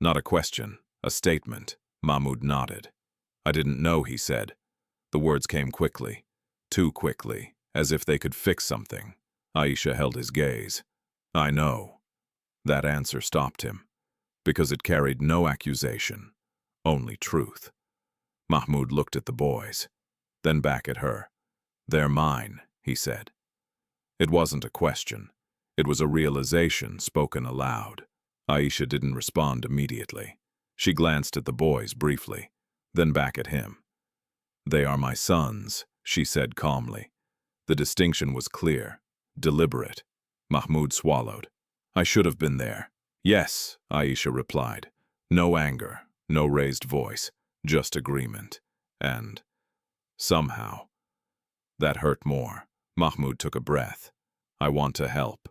Not a question, a statement. Mahmoud nodded. I didn't know, he said. The words came quickly, too quickly, as if they could fix something. Aisha held his gaze. I know. That answer stopped him, because it carried no accusation, only truth. Mahmoud looked at the boys, then back at her. They're mine, he said. It wasn't a question. It was a realization spoken aloud. Aisha didn't respond immediately. She glanced at the boys briefly, then back at him. They are my sons, she said calmly. The distinction was clear, deliberate. Mahmoud swallowed. I should have been there. Yes, Aisha replied. No anger, no raised voice, just agreement. And somehow, that hurt more. Mahmoud took a breath. I want to help.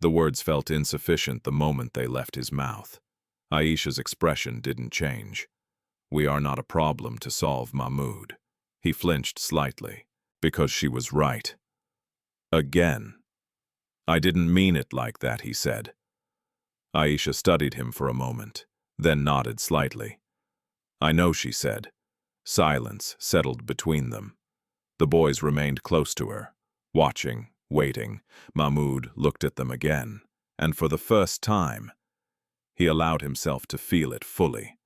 The words felt insufficient the moment they left his mouth. Aisha's expression didn't change. We are not a problem to solve, Mahmoud. He flinched slightly, because she was right. Again. I didn't mean it like that, he said. Aisha studied him for a moment, then nodded slightly. I know, she said. Silence settled between them. The boys remained close to her, watching, waiting. Mahmoud looked at them again, and for the first time, he allowed himself to feel it fully.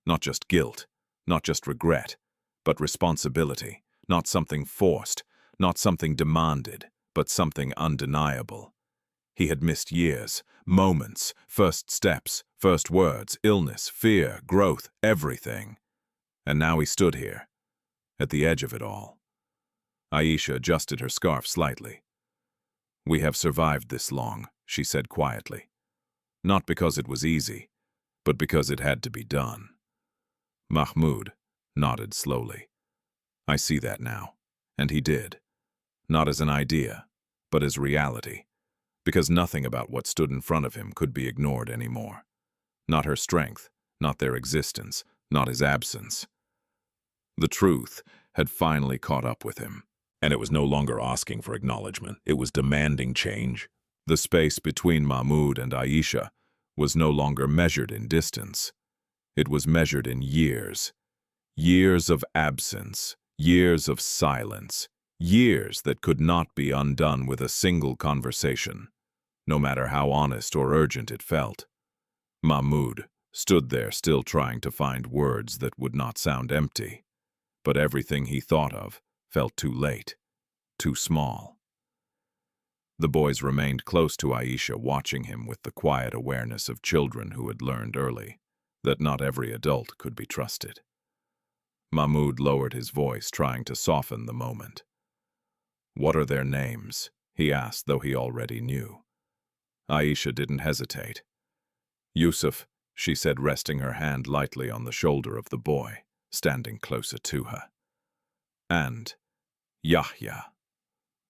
Not just guilt, not just regret, but responsibility, not something forced, not something demanded, but something undeniable. He had missed years, moments, first steps, first words, illness, fear, growth, everything. And now he stood here, at the edge of it all. Aisha adjusted her scarf slightly. We have survived this long, she said quietly. Not because it was easy, but because it had to be done. Mahmoud nodded slowly. I see that now. And he did. Not as an idea, but as reality. Because nothing about what stood in front of him could be ignored anymore. Not her strength, not their existence, not his absence. The truth had finally caught up with him, and it was no longer asking for acknowledgement. It was demanding change. The space between Mahmoud and Aisha was no longer measured in distance. It was measured in years. Years of absence, years of silence, years that could not be undone with a single conversation, no matter how honest or urgent it felt. Mahmoud stood there still trying to find words that would not sound empty, but everything he thought of felt too late, too small. The boys remained close to Aisha, watching him with the quiet awareness of children who had learned early that not every adult could be trusted. Mahmoud lowered his voice, trying to soften the moment. What are their names? He asked, though he already knew. Aisha didn't hesitate. Yusuf, she said, resting her hand lightly on the shoulder of the boy, standing closer to her. And Yahya.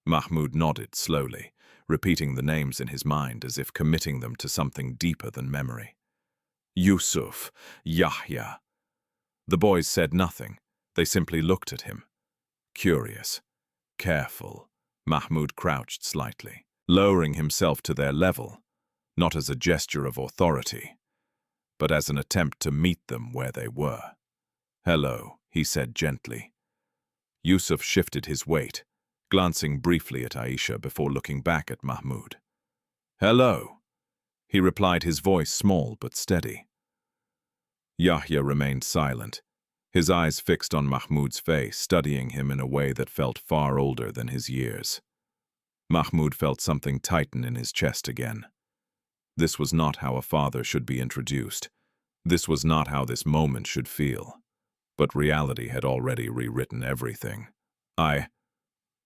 Mahmoud nodded slowly, repeating the names in his mind as if committing them to something deeper than memory. Yusuf, Yahya. The boys said nothing. They simply looked at him. Curious, careful, Mahmoud crouched slightly, lowering himself to their level, not as a gesture of authority, but as an attempt to meet them where they were. Hello, he said gently. Yusuf shifted his weight, glancing briefly at Aisha before looking back at Mahmoud. Hello, he replied, his voice small but steady. Yahya remained silent, his eyes fixed on Mahmoud's face, studying him in a way that felt far older than his years. Mahmoud felt something tighten in his chest again. This was not how a father should be introduced. This was not how this moment should feel. But reality had already rewritten everything.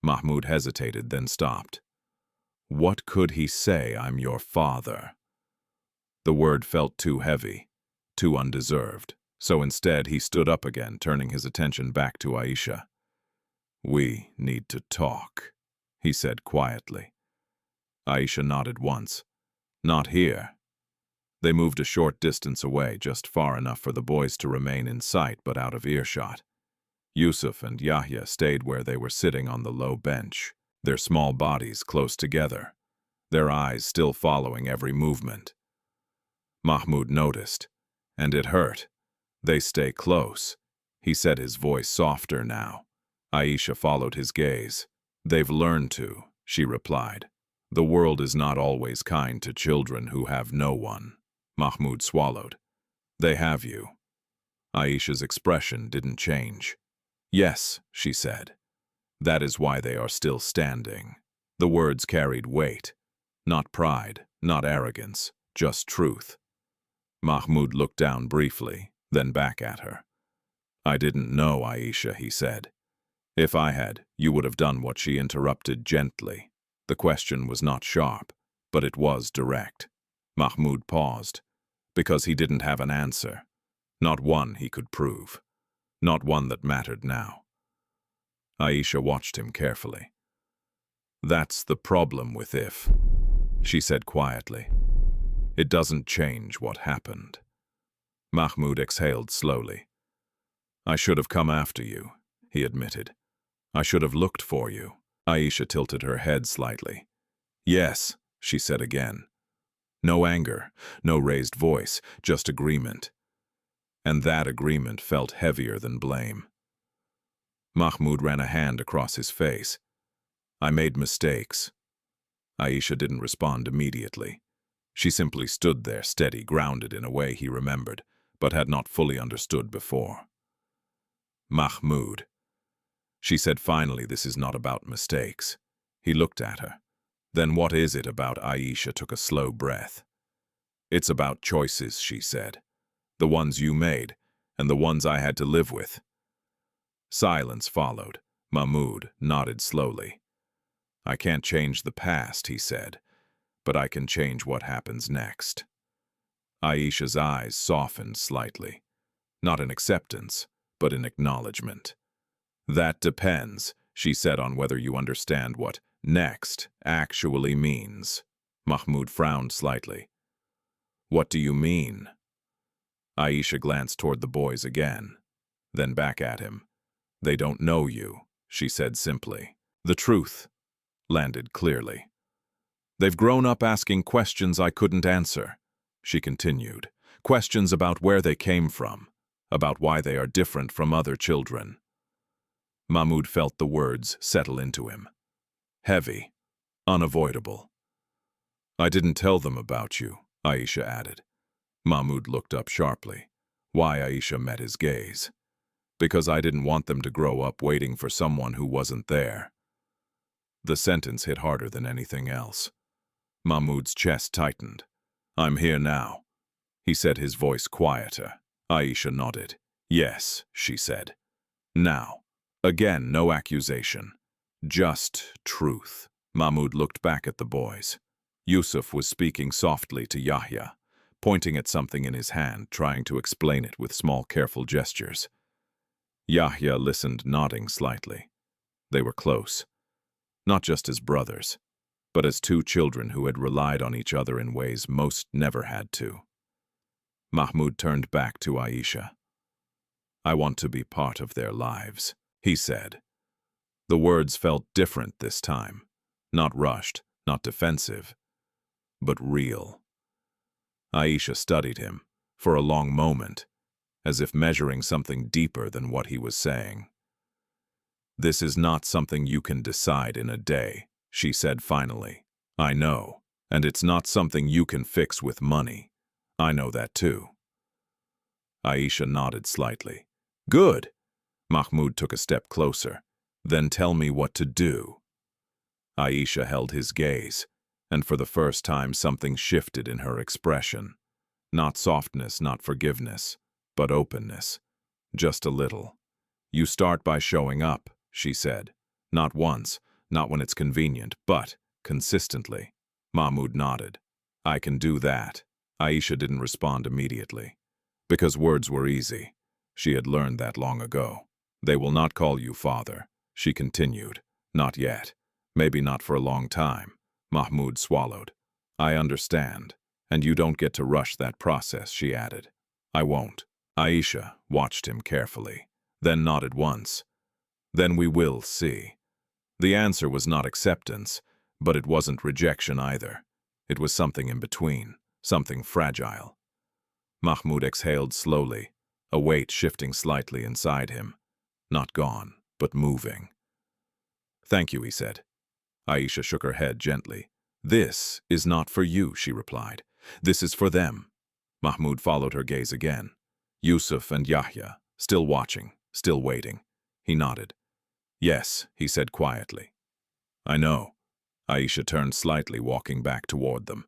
Mahmoud hesitated, then stopped. What could he say? I'm your father. The word felt too heavy, too undeserved, so instead he stood up again, turning his attention back to Aisha. We need to talk, he said quietly. Aisha nodded once. Not here. They moved a short distance away, just far enough for the boys to remain in sight but out of earshot. Yusuf and Yahya stayed where they were sitting on the low bench, their small bodies close together, their eyes still following every movement. Mahmoud noticed, and it hurt. They stay close, he said, his voice softer now. Aisha followed his gaze. They've learned to, she replied. The world is not always kind to children who have no one. Mahmoud swallowed. They have you. Aisha's expression didn't change. Yes, she said. That is why they are still standing. The words carried weight. Not pride, not arrogance, just truth. Mahmoud looked down briefly, then back at her. I didn't know, Aisha, he said. If I had, you would have done what. She interrupted gently. The question was not sharp, but it was direct. Mahmoud paused, because he didn't have an answer. Not one he could prove. Not one that mattered now. Aisha watched him carefully. That's the problem with if, she said quietly. It doesn't change what happened. Mahmoud exhaled slowly. I should have come after you, he admitted. I should have looked for you. Aisha tilted her head slightly. Yes, she said again. No anger, no raised voice, just agreement. And that agreement felt heavier than blame. Mahmoud ran a hand across his face. I made mistakes. Aisha didn't respond immediately. She simply stood there, steady, grounded in a way he remembered, but had not fully understood before. Mahmoud, she said finally, this is not about mistakes. He looked at her. Then what is it about? Aisha took a slow breath. It's about choices, she said. The ones you made, and the ones I had to live with. Silence followed. Mahmoud nodded slowly. I can't change the past, he said, but I can change what happens next. Aisha's eyes softened slightly. Not in acceptance, but in acknowledgement. That depends, she said, on whether you understand what next actually means. Mahmoud frowned slightly. What do you mean? Aisha glanced toward the boys again, then back at him. They don't know you, she said simply. The truth landed clearly. They've grown up asking questions I couldn't answer, she continued. Questions about where they came from, about why they are different from other children. Mahmoud felt the words settle into him. Heavy, unavoidable. I didn't tell them about you, Aisha added. Mahmoud looked up sharply. Why? Aisha met his gaze. Because I didn't want them to grow up waiting for someone who wasn't there. The sentence hit harder than anything else. Mahmoud's chest tightened. I'm here now, he said, his voice quieter. Aisha nodded. Yes, she said. Now. Again, no accusation. Just truth. Mahmoud looked back at the boys. Yusuf was speaking softly to Yahya, pointing at something in his hand, trying to explain it with small, careful gestures. Yahya listened, nodding slightly. They were close. Not just as brothers, but as two children who had relied on each other in ways most never had to. Mahmoud turned back to Aisha. I want to be part of their lives, he said. The words felt different this time. Not rushed, not defensive, but real. Aisha studied him for a long moment, as if measuring something deeper than what he was saying. This is not something you can decide in a day, she said finally. I know, and it's not something you can fix with money. I know that too. Aisha nodded slightly. Good. Mahmoud took a step closer. Then tell me what to do. Aisha held his gaze, and for the first time something shifted in her expression. Not softness, not forgiveness, but openness. Just a little. You start by showing up, she said. Not once, not when it's convenient, but consistently. Mahmoud nodded. I can do that. Aisha didn't respond immediately. Because words were easy. She had learned that long ago. They will not call you father, she continued. Not yet. Maybe not for a long time. Mahmoud swallowed. I understand. And you don't get to rush that process, she added. I won't. Aisha watched him carefully, then nodded once. Then we will see. The answer was not acceptance, but it wasn't rejection either. It was something in between, something fragile. Mahmoud exhaled slowly, a weight shifting slightly inside him. Not gone, but moving. Thank you, he said. Aisha shook her head gently. This is not for you, she replied. This is for them. Mahmoud followed her gaze again. Yusuf and Yahya, still watching, still waiting. He nodded. Yes, he said quietly. I know. Aisha turned slightly, walking back toward them.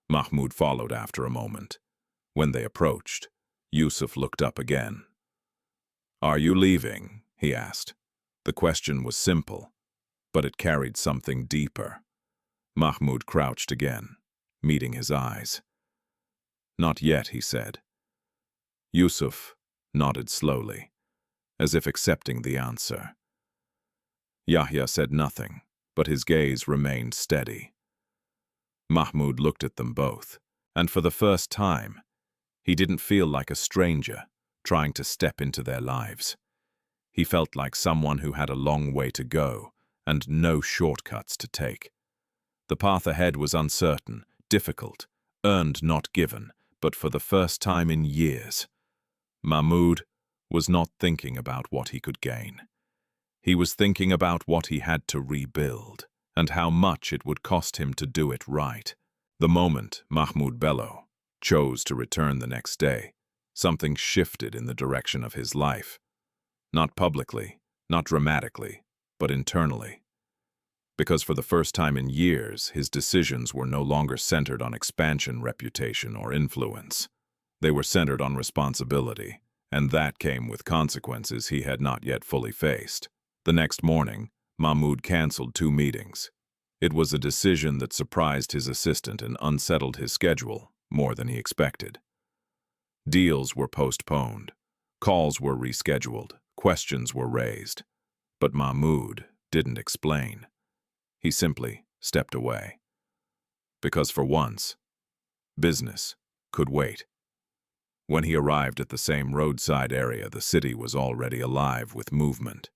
Mahmoud followed after a moment. When they approached, Yusuf looked up again. Are you leaving? He asked. The question was simple, but it carried something deeper. Mahmoud crouched again, meeting his eyes. Not yet, he said. Yusuf nodded slowly, as if accepting the answer. Yahya said nothing, but his gaze remained steady. Mahmoud looked at them both, and for the first time, he didn't feel like a stranger trying to step into their lives. He felt like someone who had a long way to go and no shortcuts to take. The path ahead was uncertain, difficult, earned not given, but for the first time in years, Mahmoud was not thinking about what he could gain. He was thinking about what he had to rebuild, and how much it would cost him to do it right. The moment Mahmoud Bello chose to return the next day, something shifted in the direction of his life. Not publicly, not dramatically, but internally. Because for the first time in years, his decisions were no longer centered on expansion, reputation, or influence. They were centered on responsibility, and that came with consequences he had not yet fully faced. The next morning, Mahmoud canceled 2 meetings. It was a decision that surprised his assistant and unsettled his schedule more than he expected. Deals were postponed, calls were rescheduled, questions were raised. But Mahmoud didn't explain. He simply stepped away. Because for once, business could wait. When he arrived at the same roadside area, the city was already alive with movement.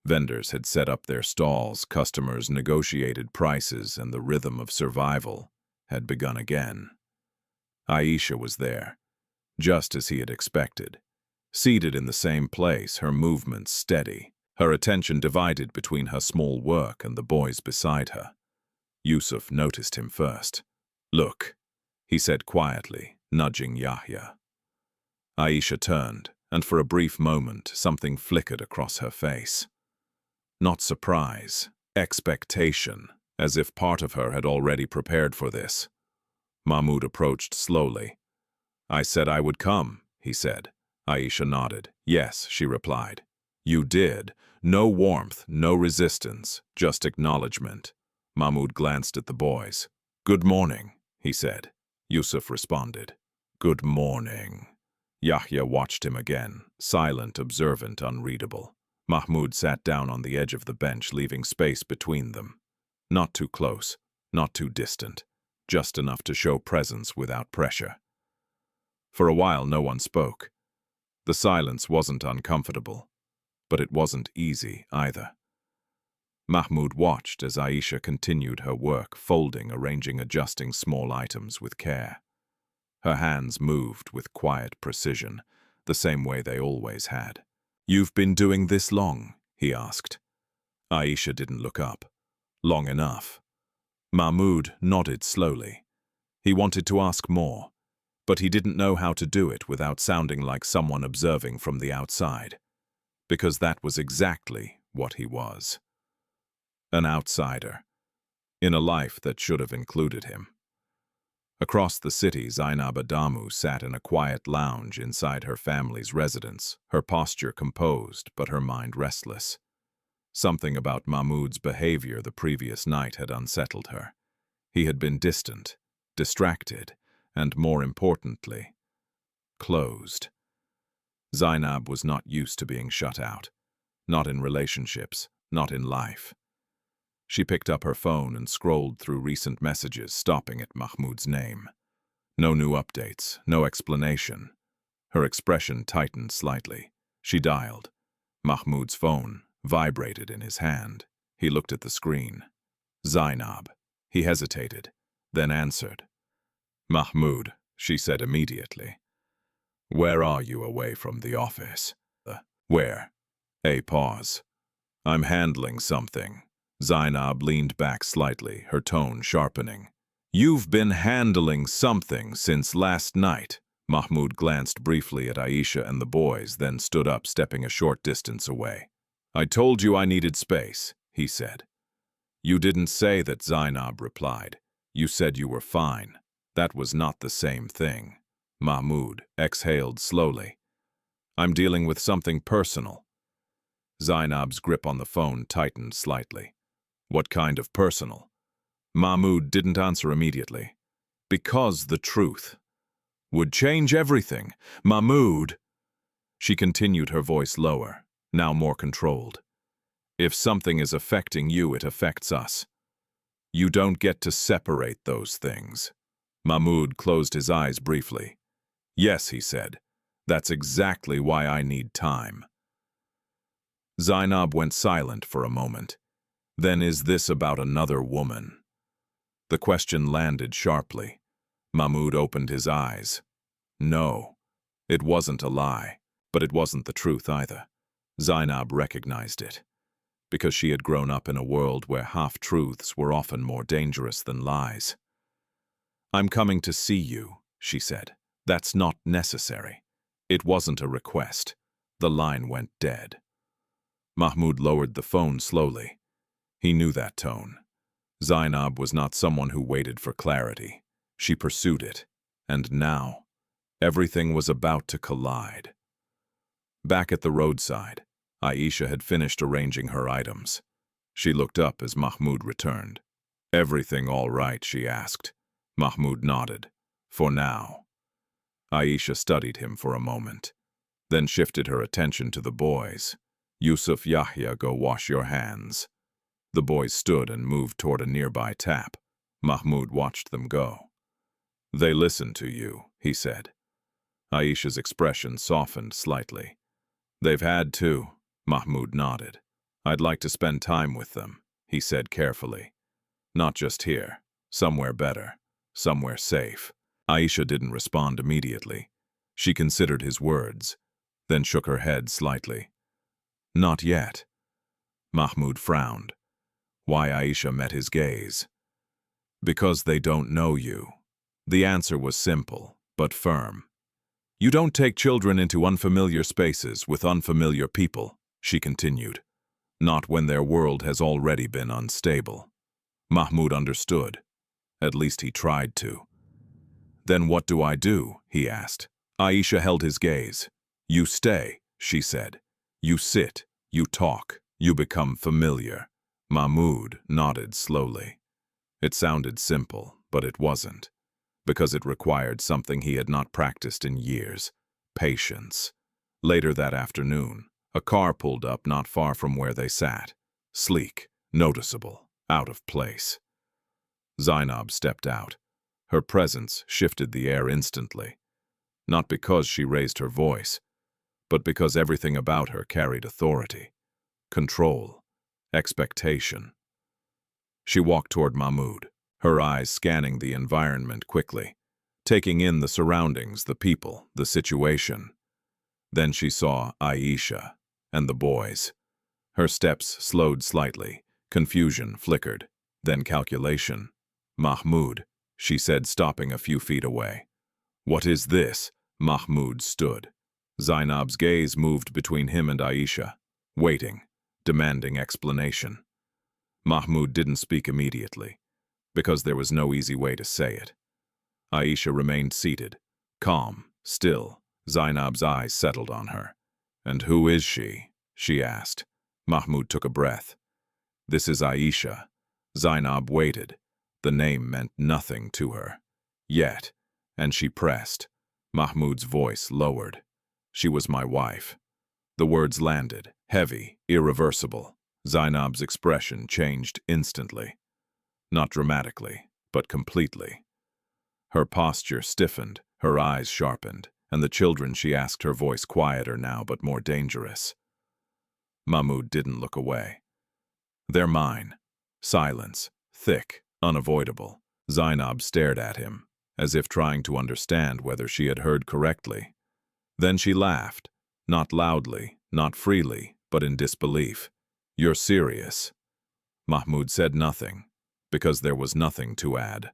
Vendors had set up their stalls, customers negotiated prices, and the rhythm of survival had begun again. Aisha was there, just as he had expected. Seated in the same place, her movements steady, her attention divided between her small work and the boys beside her. Yusuf noticed him first. Look, he said quietly, nudging Yahya. Aisha turned, and for a brief moment something flickered across her face. Not surprise, expectation, as if part of her had already prepared for this. Mahmoud approached slowly. I said I would come, he said. Aisha nodded. Yes, she replied. You did. No warmth, no resistance, just acknowledgement. Mahmoud glanced at the boys. Good morning, he said. Yusuf responded. Good morning. Yahya watched him again, silent, observant, unreadable. Mahmoud sat down on the edge of the bench, leaving space between them. Not too close, not too distant, just enough to show presence without pressure. For a while no one spoke. The silence wasn't uncomfortable, but it wasn't easy either. Mahmoud watched as Aisha continued her work, folding, arranging, adjusting small items with care. Her hands moved with quiet precision, the same way they always had. You've been doing this long? He asked. Aisha didn't look up. Long enough. Mahmoud nodded slowly. He wanted to ask more, but he didn't know how to do it without sounding like someone observing from the outside, because that was exactly what he was. An outsider, in a life that should have included him. Across the city, Zainab Adamu sat in a quiet lounge inside her family's residence, her posture composed but her mind restless. Something about Mahmoud's behavior the previous night had unsettled her. He had been distant, distracted, and more importantly, closed. Zainab was not used to being shut out, not in relationships, not in life. She picked up her phone and scrolled through recent messages, stopping at Mahmoud's name. No new updates, no explanation. Her expression tightened slightly. She dialed. Mahmoud's phone vibrated in his hand. He looked at the screen. Zainab. He hesitated, then answered. Mahmoud, she said immediately. Where are you away from the office? Where? A pause. I'm handling something. Zainab leaned back slightly, her tone sharpening. You've been handling something since last night. Mahmoud glanced briefly at Aisha and the boys, then stood up, stepping a short distance away. I told you I needed space, he said. You didn't say that, Zainab replied. You said you were fine. That was not the same thing. Mahmoud exhaled slowly. I'm dealing with something personal. Zainab's grip on the phone tightened slightly. What kind of personal? Mahmoud didn't answer immediately. Because the truth would change everything. Mahmoud! She continued, her voice lower, now more controlled. If something is affecting you, it affects us. You don't get to separate those things. Mahmoud closed his eyes briefly. Yes, he said. That's exactly why I need time. Zainab went silent for a moment. Then is this about another woman? The question landed sharply. Mahmoud opened his eyes. No, it wasn't a lie, but it wasn't the truth either. Zainab recognized it, because she had grown up in a world where half-truths were often more dangerous than lies. I'm coming to see you, she said. That's not necessary. It wasn't a request. The line went dead. Mahmoud lowered the phone slowly. He knew that tone. Zainab was not someone who waited for clarity. She pursued it. And now, everything was about to collide. Back at the roadside, Aisha had finished arranging her items. She looked up as Mahmoud returned. Everything all right, she asked. Mahmoud nodded. For now. Aisha studied him for a moment, then shifted her attention to the boys. Yusuf, Yahya, go wash your hands. The boys stood and moved toward a nearby tap. Mahmoud watched them go. They listen to you, he said. Aisha's expression softened slightly. They've had to. Mahmoud nodded. I'd like to spend time with them, he said carefully. Not just here. Somewhere better. Somewhere safe. Aisha didn't respond immediately. She considered his words, then shook her head slightly. Not yet. Mahmoud frowned. Why? Aisha met his gaze. Because they don't know you. The answer was simple, but firm. You don't take children into unfamiliar spaces with unfamiliar people, she continued. Not when their world has already been unstable. Mahmoud understood. At least he tried to. Then what do I do? He asked. Aisha held his gaze. You stay, she said. You sit, you talk, you become familiar. Mahmoud nodded slowly. It sounded simple, but it wasn't, because it required something he had not practiced in years: patience. Later that afternoon, a car pulled up not far from where they sat. Sleek, noticeable, out of place. Zainab stepped out. Her presence shifted the air instantly. Not because she raised her voice, but because everything about her carried authority, control, expectation. She walked toward Mahmoud, her eyes scanning the environment quickly, taking in the surroundings, the people, the situation. Then she saw Aisha and the boys. Her steps slowed slightly, confusion flickered, then calculation. Mahmoud, she said, stopping a few feet away. What is this? Mahmoud stood. Zainab's gaze moved between him and Aisha, waiting, demanding explanation. Mahmoud didn't speak immediately, because there was no easy way to say it. Aisha remained seated, calm, still. Zainab's eyes settled on her. And who is she? She asked. Mahmoud took a breath. This is Aisha. Zainab waited. The name meant nothing to her. Yet, and she pressed. Mahmoud's voice lowered. She was my wife. The words landed, heavy, irreversible. Zainab's expression changed instantly. Not dramatically, but completely. Her posture stiffened, her eyes sharpened, and the children she asked, her voice quieter now but more dangerous. Mahmoud didn't look away. "They're mine." Silence, thick, unavoidable. Zainab stared at him, as if trying to understand whether she had heard correctly. Then she laughed, not loudly, not freely, but in disbelief. "You're serious?" Mahmoud said nothing, because there was nothing to add.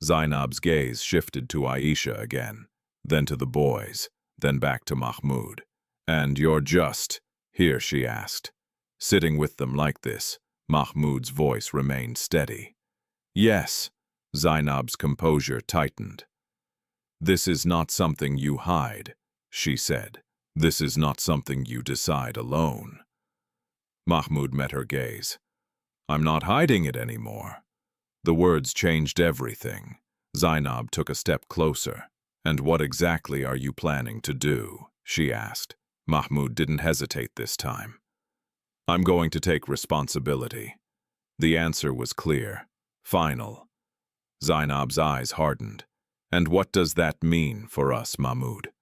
Zainab's gaze shifted to Aisha again, then to the boys, then back to Mahmoud. "And you're just here?" she asked. Sitting with them like this, Mahmoud's voice remained steady. "Yes." Zainab's composure tightened. "This is not something you hide," she said. "This is not something you decide alone." Mahmoud met her gaze. "I'm not hiding it anymore." The words changed everything. Zainab took a step closer. "And what exactly are you planning to do?" she asked. Mahmoud didn't hesitate this time. "I'm going to take responsibility." The answer was clear, final. Zainab's eyes hardened. "And what does that mean for us, Mahmoud?"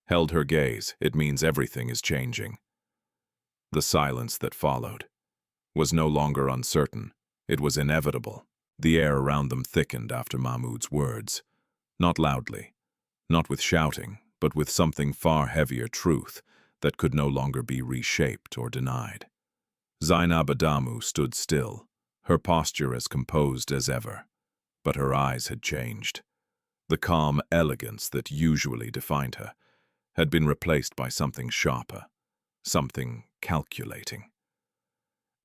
Held her gaze. "It means everything is changing." The silence that followed was no longer uncertain. It was inevitable. The air around them thickened after Mahmoud's words. Not loudly, not with shouting, but with something far heavier, truth that could no longer be reshaped or denied. Zainab Adamu stood still, her posture as composed as ever. But her eyes had changed. The calm elegance that usually defined her had been replaced by something sharper, something calculating.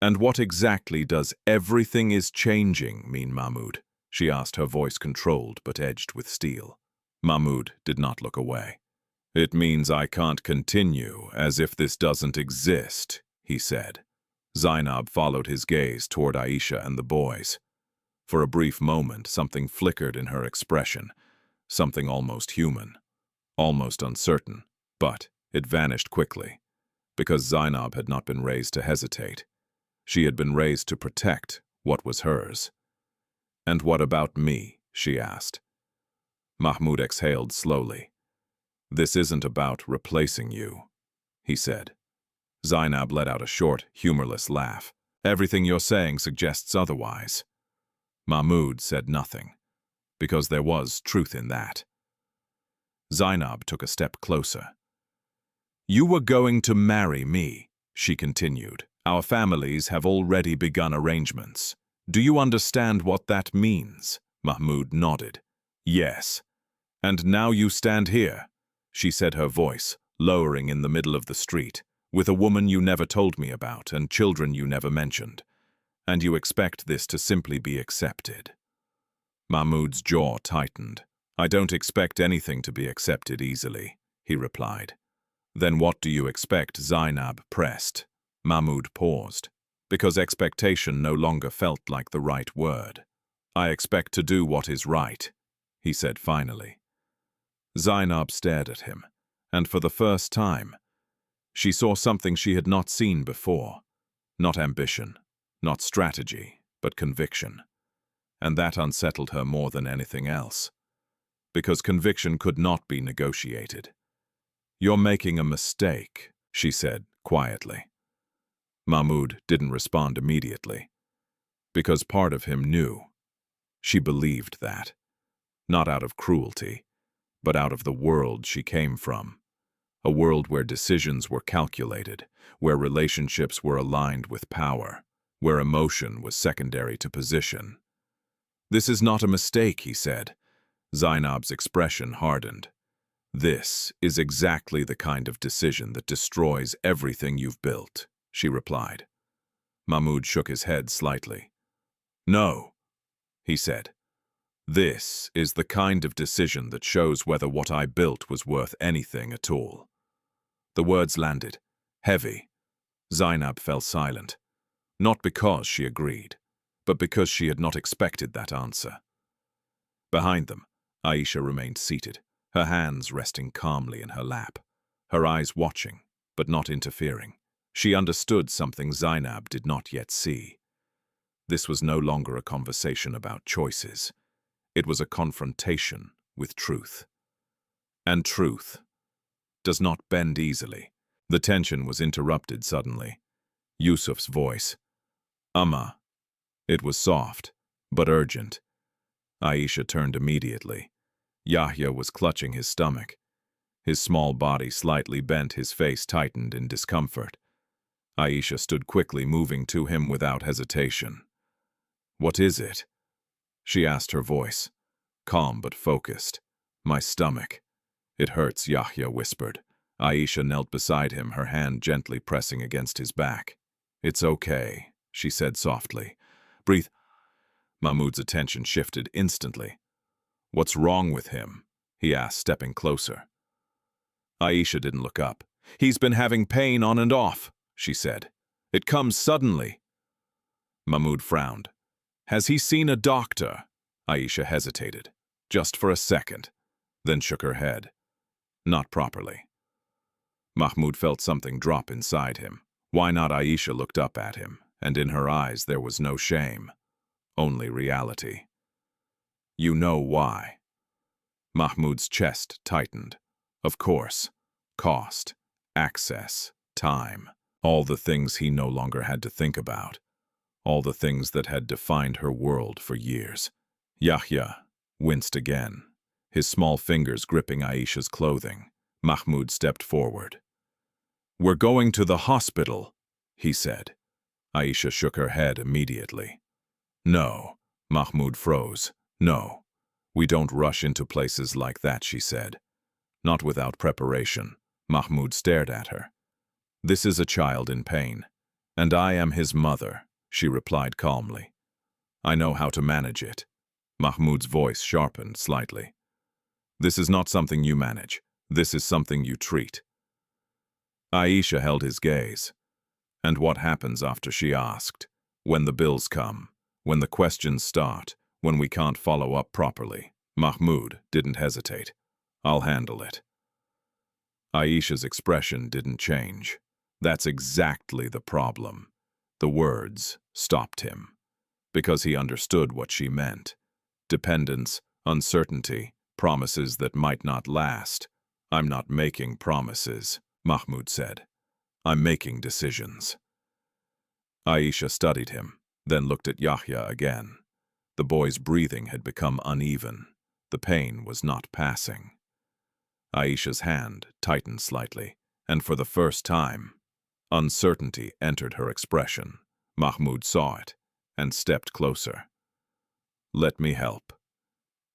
"And what exactly does everything is changing mean, Mahmoud?" she asked, her voice controlled but edged with steel. Mahmoud did not look away. "It means I can't continue as if this doesn't exist," he said. Zainab followed his gaze toward Aisha and the boys. For a brief moment, something flickered in her expression, something almost human, almost uncertain, but it vanished quickly, because Zainab had not been raised to hesitate. She had been raised to protect what was hers. "And what about me?" she asked. Mahmoud exhaled slowly. "This isn't about replacing you," he said. Zainab let out a short, humorless laugh. "Everything you're saying suggests otherwise." Mahmoud said nothing, because there was truth in that. Zainab took a step closer. "You were going to marry me," she continued. "Our families have already begun arrangements. Do you understand what that means?" Mahmoud nodded. "Yes." "And now you stand here," she said, her voice lowering, in the middle of the street, "with a woman you never told me about and children you never mentioned. And you expect this to simply be accepted." Mahmoud's jaw tightened. "I don't expect anything to be accepted easily," he replied. "Then what do you expect?" Zainab pressed. Mahmoud paused, because expectation no longer felt like the right word. "I expect to do what is right," he said finally. Zainab stared at him, and for the first time, she saw something she had not seen before. Not ambition, not strategy, but conviction. And that unsettled her more than anything else, because conviction could not be negotiated. "You're making a mistake," she said quietly. Mahmoud didn't respond immediately, because part of him knew. She believed that, not out of cruelty, but out of the world she came from. A world where decisions were calculated, where relationships were aligned with power, where emotion was secondary to position. "This is not a mistake," he said. Zainab's expression hardened. "This is exactly the kind of decision that destroys everything you've built," she replied. Mahmoud shook his head slightly. "No," he said. "This is the kind of decision that shows whether what I built was worth anything at all." The words landed, heavy. Zainab fell silent, not because she agreed, but because she had not expected that answer. Behind them, Aisha remained seated, her hands resting calmly in her lap, her eyes watching, but not interfering. She understood something Zainab did not yet see. This was no longer a conversation about choices. It was a confrontation with truth. And truth does not bend easily. The tension was interrupted suddenly. Yusuf's voice. Amma. It was soft, but urgent. Aisha turned immediately. Yahya was clutching his stomach. His small body slightly bent, his face tightened in discomfort. Aisha stood quickly, moving to him without hesitation. What is it? She asked, her voice calm but focused. My stomach. It hurts, Yahya whispered. Aisha knelt beside him, her hand gently pressing against his back. It's okay, she said softly. Breathe. Mahmoud's attention shifted instantly. What's wrong with him? He asked, stepping closer. Aisha didn't look up. He's been having pain on and off, she said. It comes suddenly. Mahmoud frowned. Has he seen a doctor? Aisha hesitated, just for a second, then shook her head. Not properly. Mahmoud felt something drop inside him. Why not? Aisha looked up at him, and in her eyes there was no shame, only reality. You know why. Mahmoud's chest tightened. Of course. Cost, access, time, all the things he no longer had to think about, all the things that had defined her world for years. Yahya winced again, his small fingers gripping Aisha's clothing. Mahmoud stepped forward. We're going to the hospital, he said. Aisha shook her head immediately. No, Mahmoud froze. No, we don't rush into places like that, she said. Not without preparation. Mahmoud stared at her. This is a child in pain, and I am his mother, she replied calmly. I know how to manage it. Mahmoud's voice sharpened slightly. This is not something you manage. This is something you treat. Aisha held his gaze. And what happens after, she asked? When the bills come, when the questions start, when we can't follow up properly. Mahmoud didn't hesitate. I'll handle it. Aisha's expression didn't change. That's exactly the problem. The words stopped him, because he understood what she meant. Dependence, uncertainty, promises that might not last. I'm not making promises, Mahmoud said. I'm making decisions. Aisha studied him, then looked at Yahya again. The boy's breathing had become uneven. The pain was not passing. Aisha's hand tightened slightly, and for the first time, uncertainty entered her expression. Mahmoud saw it and stepped closer. Let me help,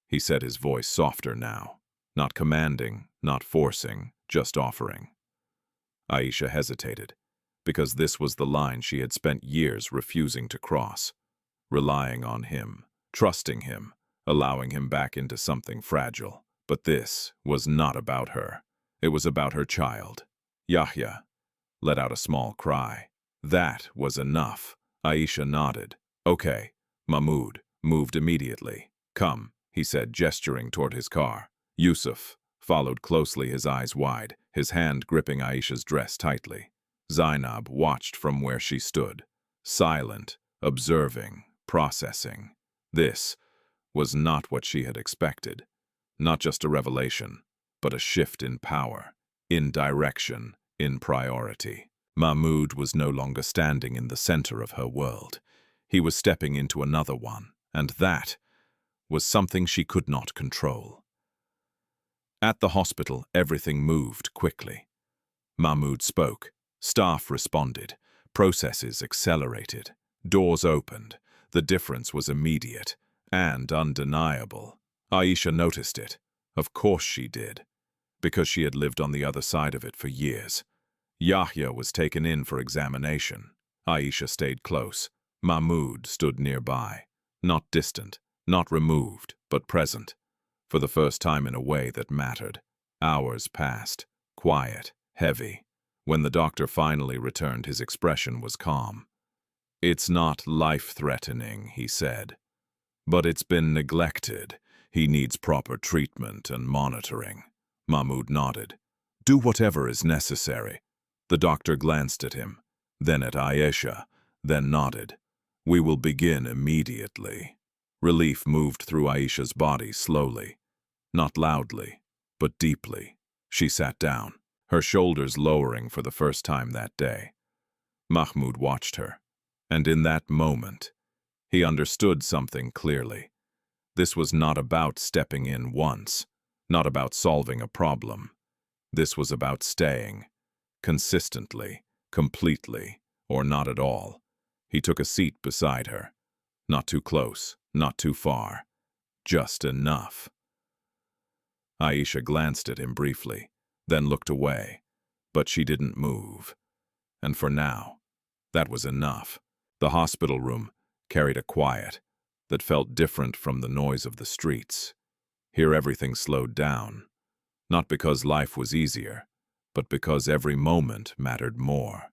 he said, his voice softer now, not commanding, not forcing, just offering. Aisha hesitated, because this was the line she had spent years refusing to cross, relying on him, trusting him, allowing him back into something fragile. But this was not about her. It was about her child. Yahya let out a small cry. That was enough. Aisha nodded. Okay. Mahmoud moved immediately. Come, he said, gesturing toward his car. Yusuf followed closely, his eyes wide, his hand gripping Aisha's dress tightly. Zainab watched from where she stood, silent, observing, processing. This was not what she had expected. Not just a revelation, but a shift in power, in direction, in priority. Mahmoud was no longer standing in the center of her world. He was stepping into another one, and that was something she could not control. At the hospital, everything moved quickly. Mahmoud spoke. Staff responded. Processes accelerated. Doors opened. The difference was immediate and undeniable. Aisha noticed it. Of course she did, because she had lived on the other side of it for years. Yahya was taken in for examination. Aisha stayed close. Mahmoud stood nearby, not distant, not removed, but present, for the first time in a way that mattered. Hours passed, quiet, heavy. When the doctor finally returned, his expression was calm. It's not life-threatening, he said, but it's been neglected. He needs proper treatment and monitoring. Mahmoud nodded. Do whatever is necessary. The doctor glanced at him, then at Aisha, then nodded. We will begin immediately. Relief moved through Aisha's body slowly. Not loudly, but deeply. She sat down, her shoulders lowering for the first time that day. Mahmoud watched her, and in that moment, he understood something clearly. This was not about stepping in once, not about solving a problem. This was about staying, consistently, completely, or not at all. He took a seat beside her. Not too close, not too far. Just enough. Aisha glanced at him briefly, then looked away, but she didn't move. And for now, that was enough. The hospital room carried a quiet that felt different from the noise of the streets. Here everything slowed down, not because life was easier, but because every moment mattered more.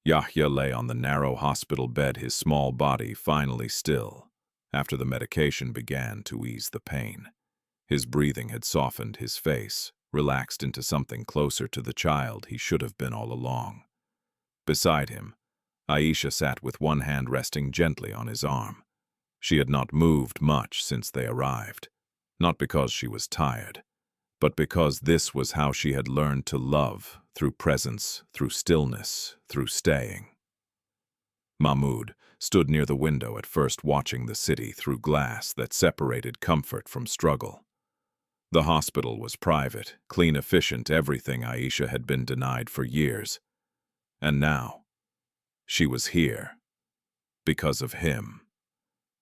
Yahya lay on the narrow hospital bed, his small body finally still, after the medication began to ease the pain. His breathing had softened, his face relaxed into something closer to the child he should have been all along. Beside him, Aisha sat with one hand resting gently on his arm. She had not moved much since they arrived, not because she was tired, but because this was how she had learned to love, through presence, through stillness, through staying. Mahmoud stood near the window at first, watching the city through glass that separated comfort from struggle. The hospital was private, clean, efficient, everything Aisha had been denied for years. And now, she was here. Because of him.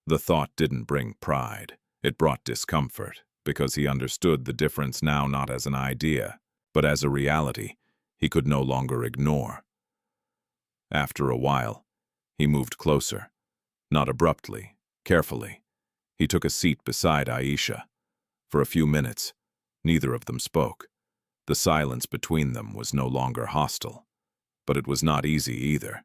The thought didn't bring pride. It brought discomfort, because he understood the difference now not as an idea, but as a reality he could no longer ignore. After a while, he moved closer. Not abruptly, carefully. He took a seat beside Aisha. For a few minutes, neither of them spoke. The silence between them was no longer hostile. But it was not easy either.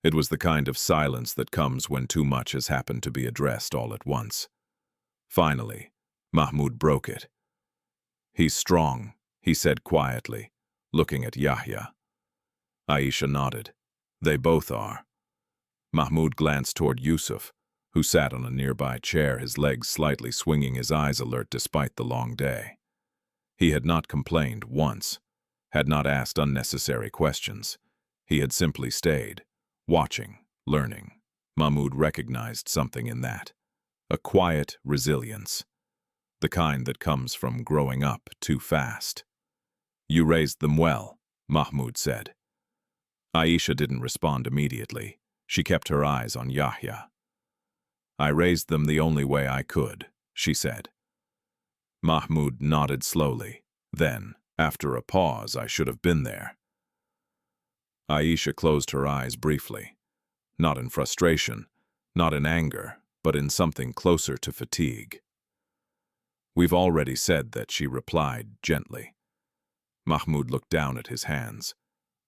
It was the kind of silence that comes when too much has happened to be addressed all at once. Finally, Mahmoud broke it. "He's strong," he said quietly, looking at Yahya. Aisha nodded. "They both are." Mahmoud glanced toward Yusuf, who sat on a nearby chair, his legs slightly swinging, his eyes alert despite the long day. He had not complained once, had not asked unnecessary questions. He had simply stayed, watching, learning. Mahmoud recognized something in that. A quiet resilience. The kind that comes from growing up too fast. "You raised them well," Mahmoud said. Aisha didn't respond immediately. She kept her eyes on Yahya. "I raised them the only way I could," she said. Mahmoud nodded slowly. Then, after a pause, "I should have been there." Aisha closed her eyes briefly. Not in frustration, not in anger, but in something closer to fatigue. "We've already said that," she replied gently. Mahmoud looked down at his hands.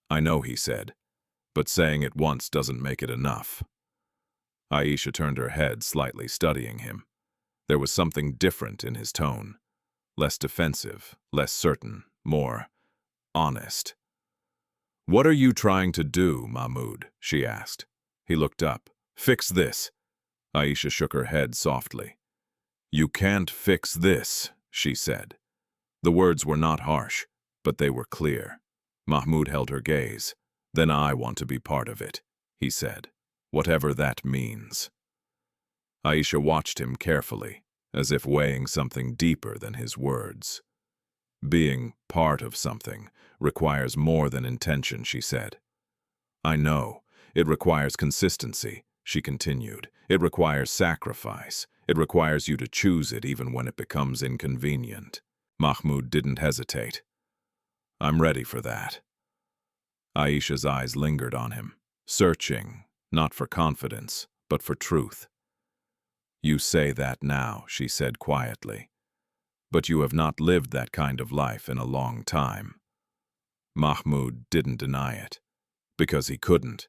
"I know," he said, "but saying it once doesn't make it enough." Aisha turned her head, slightly studying him. There was something different in his tone. Less defensive, less certain, more honest. "What are you trying to do, Mahmoud?" she asked. He looked up. "Fix this." Aisha shook her head softly. "You can't fix this," she said. The words were not harsh, but they were clear. Mahmoud held her gaze. "Then I want to be part of it," he said. "Whatever that means." Aisha watched him carefully, as if weighing something deeper than his words. "Being part of something requires more than intention," she said. "I know. It requires consistency," she continued. "It requires sacrifice. It requires you to choose it even when it becomes inconvenient." Mahmoud didn't hesitate. "I'm ready for that." Aisha's eyes lingered on him, searching, not for confidence, but for truth. "You say that now," she said quietly. "But you have not lived that kind of life in a long time." Mahmoud didn't deny it, because he couldn't.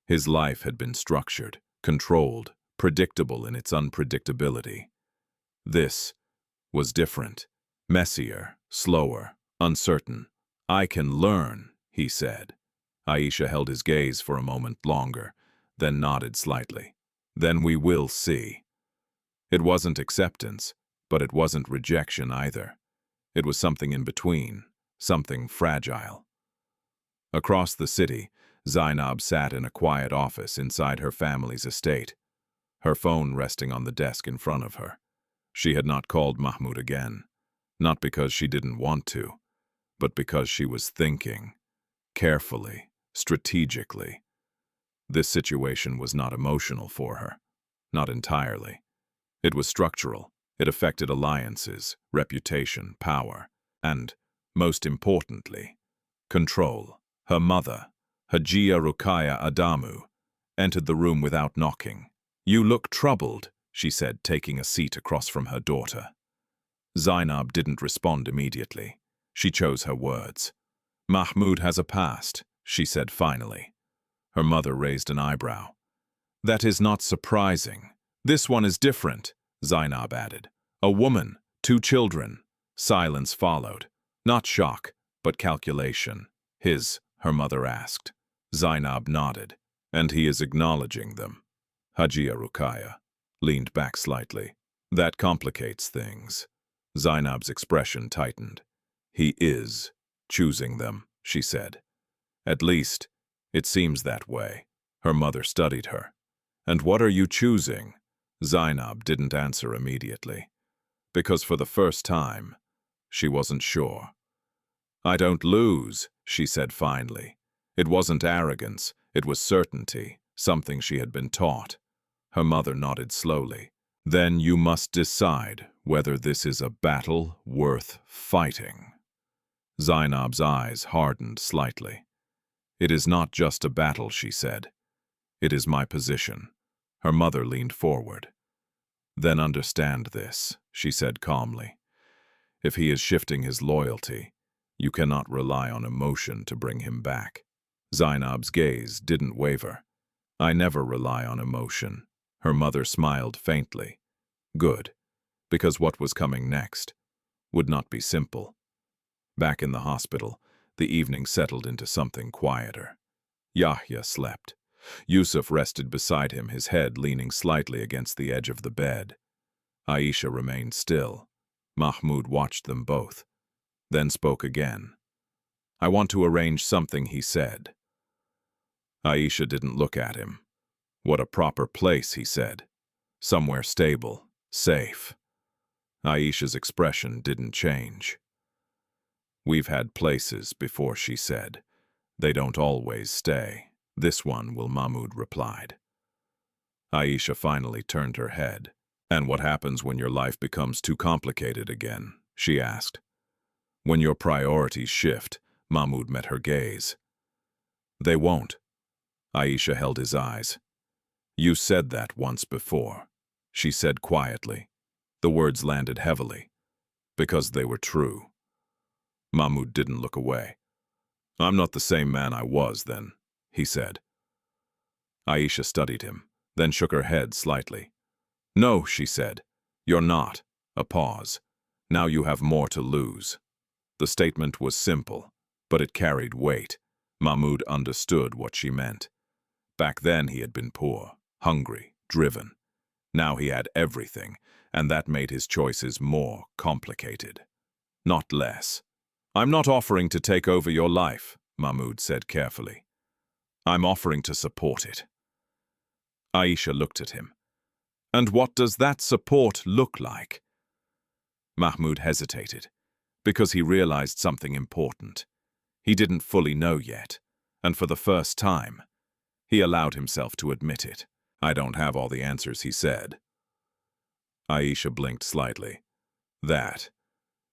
His life had been structured, controlled, predictable in its unpredictability. This was different, messier, slower, uncertain. "I can learn," he said. Aisha held his gaze for a moment longer, then nodded slightly. "Then we will see." It wasn't acceptance, But it wasn't rejection either. It was something in between, something fragile. Across the city, Zainab sat in a quiet office inside her family's estate, her phone resting on the desk in front of her. She had not called Mahmoud again, not because she didn't want to, but because she was thinking, carefully, strategically. This situation was not emotional for her, not entirely. It was structural. It affected alliances, reputation, power, and, most importantly, control. Her mother, Hajia Ruqayya Adamu, entered the room without knocking. "You look troubled," she said, taking a seat across from her daughter. Zainab didn't respond immediately. She chose her words. "Mahmoud has a past," she said finally. Her mother raised an eyebrow. "That is not surprising. This one is different," Zainab added. "A woman, 2 children." Silence followed. Not shock, but calculation. Her mother asked. Zainab nodded. "And he is acknowledging them." Hajia Ruqayya leaned back slightly. "That complicates things." Zainab's expression tightened. "He is choosing them," she said. "At least, it seems that way." Her mother studied her. "And what are you choosing?" Zainab didn't answer immediately, because for the first time, she wasn't sure. "I don't lose," she said finally. It wasn't arrogance, it was certainty, something she had been taught. Her mother nodded slowly. "Then you must decide whether this is a battle worth fighting." Zainab's eyes hardened slightly. "It is not just a battle," she said. "It is my position." Her mother leaned forward. "Then understand this," she said calmly. "If he is shifting his loyalty, you cannot rely on emotion to bring him back." Zainab's gaze didn't waver. "I never rely on emotion." Her mother smiled faintly. Good, because what was coming next would not be simple. Back in the hospital, the evening settled into something quieter. Yahya slept. Yusuf rested beside him, his head leaning slightly against the edge of the bed. Aisha remained still. Mahmoud watched them both, then spoke again. "I want to arrange something," he said. Aisha didn't look at him. "What a proper place," he said. "Somewhere stable, safe." Aisha's expression didn't change. "We've had places before," she said. "They don't always stay. This one will," Mahmoud replied. Aisha finally turned her head. "And what happens when your life becomes too complicated again?" she asked. "When your priorities shift," Mahmoud met her gaze. "They won't." Aisha held his eyes. "You said that once before," she said quietly. The words landed heavily, because they were true. Mahmoud didn't look away. "I'm not the same man I was then," he said. Aisha studied him, then shook her head slightly. "No," she said, "you're not." A pause. "Now you have more to lose." The statement was simple, but it carried weight. Mahmoud understood what she meant. Back then he had been poor, hungry, driven. Now he had everything, and that made his choices more complicated, not less. "I'm not offering to take over your life," Mahmoud said carefully. "I'm offering to support it." Aisha looked at him. "And what does that support look like?" Mahmoud hesitated, because he realized something important. He didn't fully know yet, and for the first time, he allowed himself to admit it. "I don't have all the answers," he said. Aisha blinked slightly. That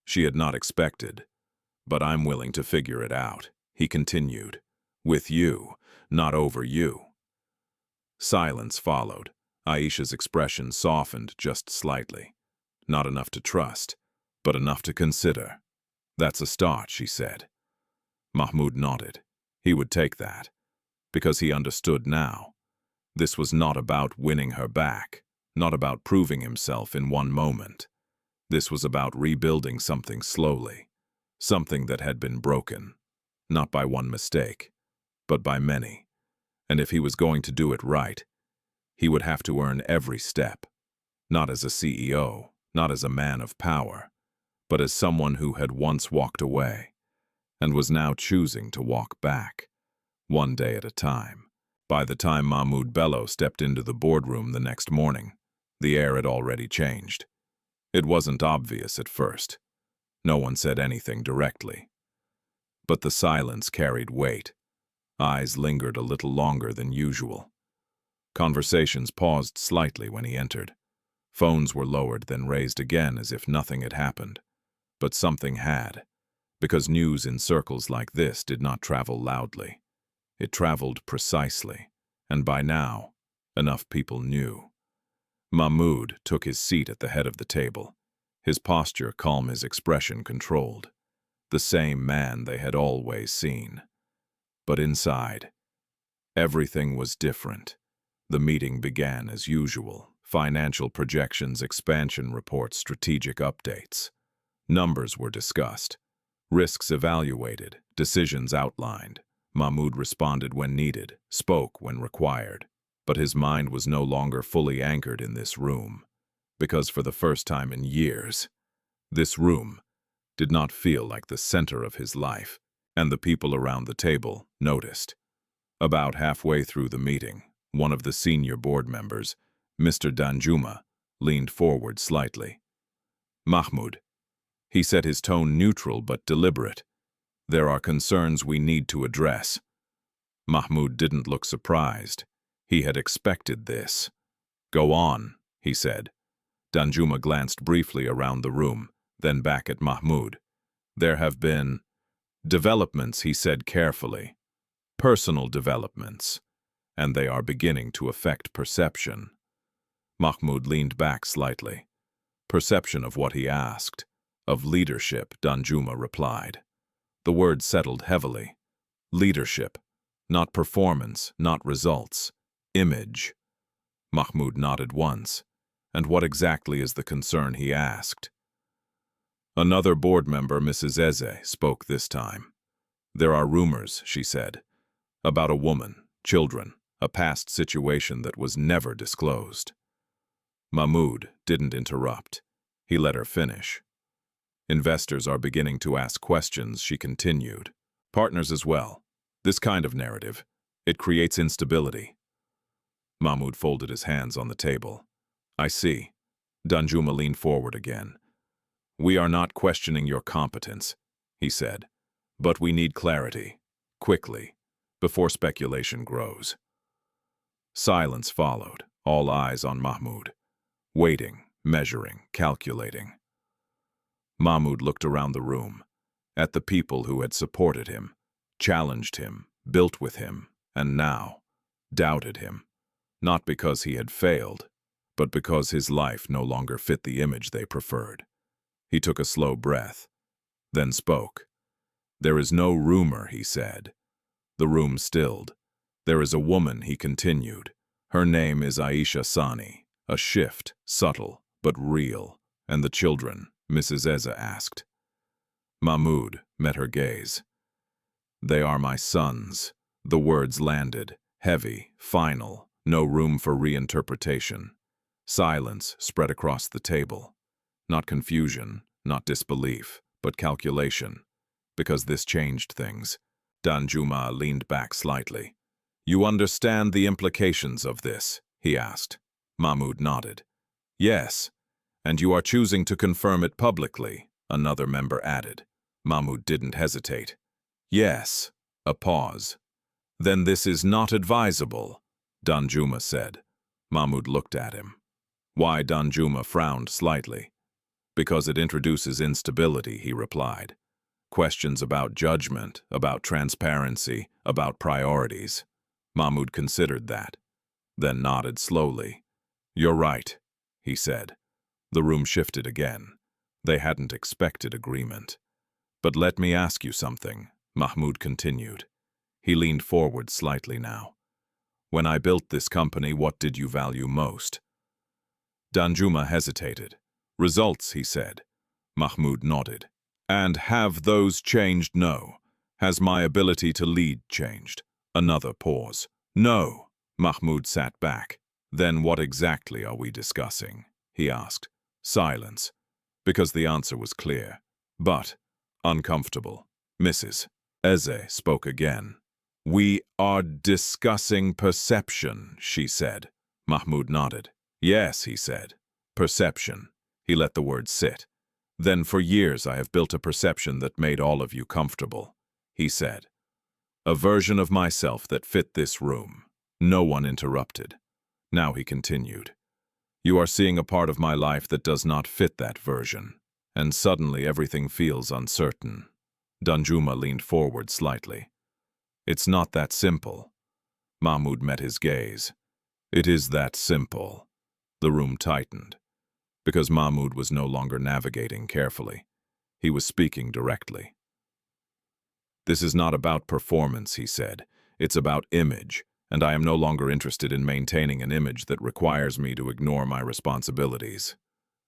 she had not expected. "But I'm willing to figure it out," he continued. "With you, not over you." Silence followed. Aisha's expression softened just slightly. Not enough to trust, but enough to consider. "That's a start," she said. Mahmoud nodded. He would take that, because he understood now. This was not about winning her back, not about proving himself in one moment. This was about rebuilding something slowly, something that had been broken, not by one mistake, but by many. And if he was going to do it right, he would have to earn every step, not as a CEO, not as a man of power, but as someone who had once walked away and was now choosing to walk back, one day at a time. By the time Mahmoud Bello stepped into the boardroom the next morning, the air had already changed. It wasn't obvious at first. No one said anything directly. But the silence carried weight. Eyes lingered a little longer than usual. Conversations paused slightly when he entered. Phones were lowered, then raised again as if nothing had happened. But something had, because news in circles like this did not travel loudly. It traveled precisely, and by now, enough people knew. Mahmoud took his seat at the head of the table, his posture calm, his expression controlled. The same man they had always seen. But inside, everything was different. The meeting began as usual. Financial projections, expansion reports, strategic updates. Numbers were discussed. Risks evaluated, decisions outlined. Mahmoud responded when needed, spoke when required. But his mind was no longer fully anchored in this room, because for the first time in years, this room did not feel like the center of his life, and the people around the table noticed. About halfway through the meeting, one of the senior board members, Mr. Danjuma, leaned forward slightly. "Mahmoud," he said, his tone neutral but deliberate, "there are concerns we need to address." Mahmoud didn't look surprised. He had expected this. "Go on," he said. Danjuma glanced briefly around the room, then back at Mahmoud. "There have been developments," he said carefully. "Personal developments. And they are beginning to affect perception." Mahmoud leaned back slightly. "Perception of what?" he asked. "Of leadership," Danjuma replied. The word settled heavily. Leadership. Not performance, not results. Image. Mahmoud nodded once. "And what exactly is the concern?" he asked. Another board member, Mrs. Eze, spoke this time. "There are rumors," she said, "about a woman, children, a past situation that was never disclosed." Mahmoud didn't interrupt. He let her finish. "Investors are beginning to ask questions," she continued. "Partners as well. This kind of narrative, it creates instability." Mahmoud folded his hands on the table. "I see." Danjuma leaned forward again. "We are not questioning your competence," he said, "but we need clarity, quickly, before speculation grows." Silence followed, all eyes on Mahmoud, waiting, measuring, calculating. Mahmoud looked around the room, at the people who had supported him, challenged him, built with him, and now doubted him, not because he had failed, but because his life no longer fit the image they preferred. He took a slow breath, then spoke. "There is no rumor," he said. The room stilled. "There is a woman," he continued. "Her name is Aisha Sani. A shift, subtle, but real. And the children?" Mrs. Eza asked. Mahmoud met her gaze. "They are my sons." The words landed, heavy, final, no room for reinterpretation. Silence spread across the table. Not confusion, not disbelief, but calculation. Because this changed things. Danjuma leaned back slightly. "You understand the implications of this?" he asked. Mahmoud nodded. "Yes. And you are choosing to confirm it publicly," another member added. Mahmoud didn't hesitate. "Yes." A pause. "Then this is not advisable," Danjuma said. Mahmoud looked at him. "Why?" Danjuma frowned slightly. "Because it introduces instability," he replied. "Questions about judgment, about transparency, about priorities." Mahmoud considered that, then nodded slowly. "You're right," he said. The room shifted again. They hadn't expected agreement. "But let me ask you something," Mahmoud continued. He leaned forward slightly now. "When I built this company, what did you value most?" Danjuma hesitated. "Results," he said. Mahmoud nodded. "And have those changed?" "No." "Has my ability to lead changed?" Another pause. "No." Mahmoud sat back. "Then what exactly are we discussing?" he asked. Silence, because the answer was clear, but uncomfortable. Mrs. Eze spoke again. "We are discussing perception," she said. Mahmoud nodded. "Yes," he said. "Perception." He let the word sit. "Then for years I have built a perception that made all of you comfortable," he said. "A version of myself that fit this room." No one interrupted. Now he continued. "You are seeing a part of my life that does not fit that version, and suddenly everything feels uncertain." Danjuma leaned forward slightly. "It's not that simple." Mahmoud met his gaze. "It is that simple." The room tightened, because Mahmoud was no longer navigating carefully. He was speaking directly. "This is not about performance," he said. "It's about image, and I am no longer interested in maintaining an image that requires me to ignore my responsibilities."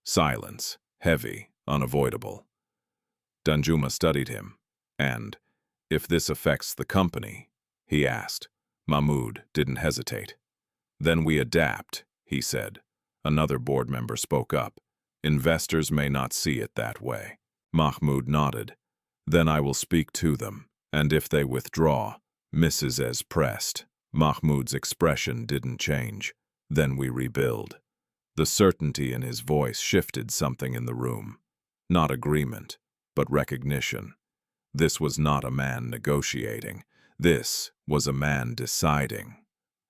Silence, heavy, unavoidable. Danjuma studied him, and, "If this affects the company," he asked. Mahmoud didn't hesitate. "Then we adapt," he said. Another board member spoke up. "Investors may not see it that way." Mahmoud nodded. "Then I will speak to them, and if they withdraw," Mrs. Ez pressed. Mahmoud's expression didn't change. "Then we rebuild." The certainty in his voice shifted something in the room. Not agreement, but recognition. This was not a man negotiating. This was a man deciding.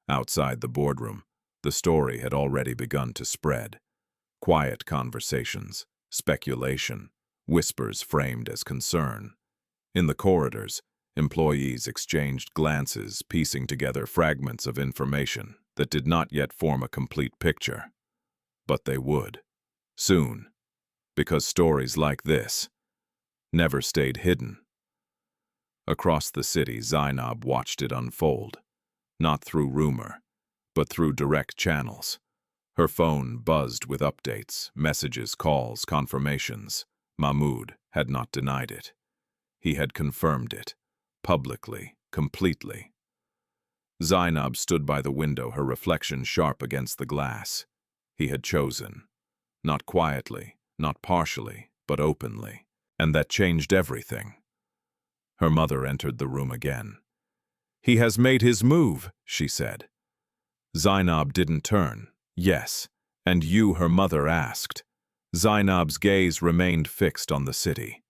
Outside the boardroom, the story had already begun to spread. Quiet conversations, speculation, whispers framed as concern. In the corridors, employees exchanged glances, piecing together fragments of information that did not yet form a complete picture. But they would. Soon. Because stories like this never stayed hidden. Across the city, Zainab watched it unfold. Not through rumor, but through direct channels. Her phone buzzed with updates, messages, calls, confirmations. Mahmoud had not denied it. He had confirmed it. Publicly, completely. Zainab stood by the window, her reflection sharp against the glass. He had chosen. Not quietly, not partially, but openly. And that changed everything. Her mother entered the room again. "He has made his move," she said. Zainab didn't turn. "Yes, and you," her mother asked. Zainab's gaze remained fixed on the city.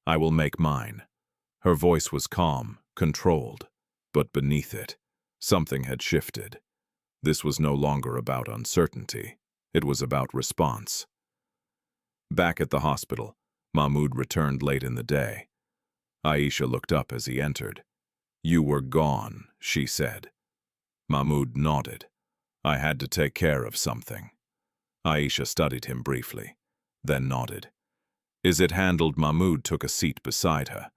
"I will make mine." Her voice was calm, controlled, but beneath it, something had shifted. This was no longer about uncertainty. It was about response. Back at the hospital, Mahmoud returned late in the day. Aisha looked up as he entered. "You were gone," she said. Mahmoud nodded. "I had to take care of something." Aisha studied him briefly, then nodded. "Is it handled?" Mahmoud took a seat beside her.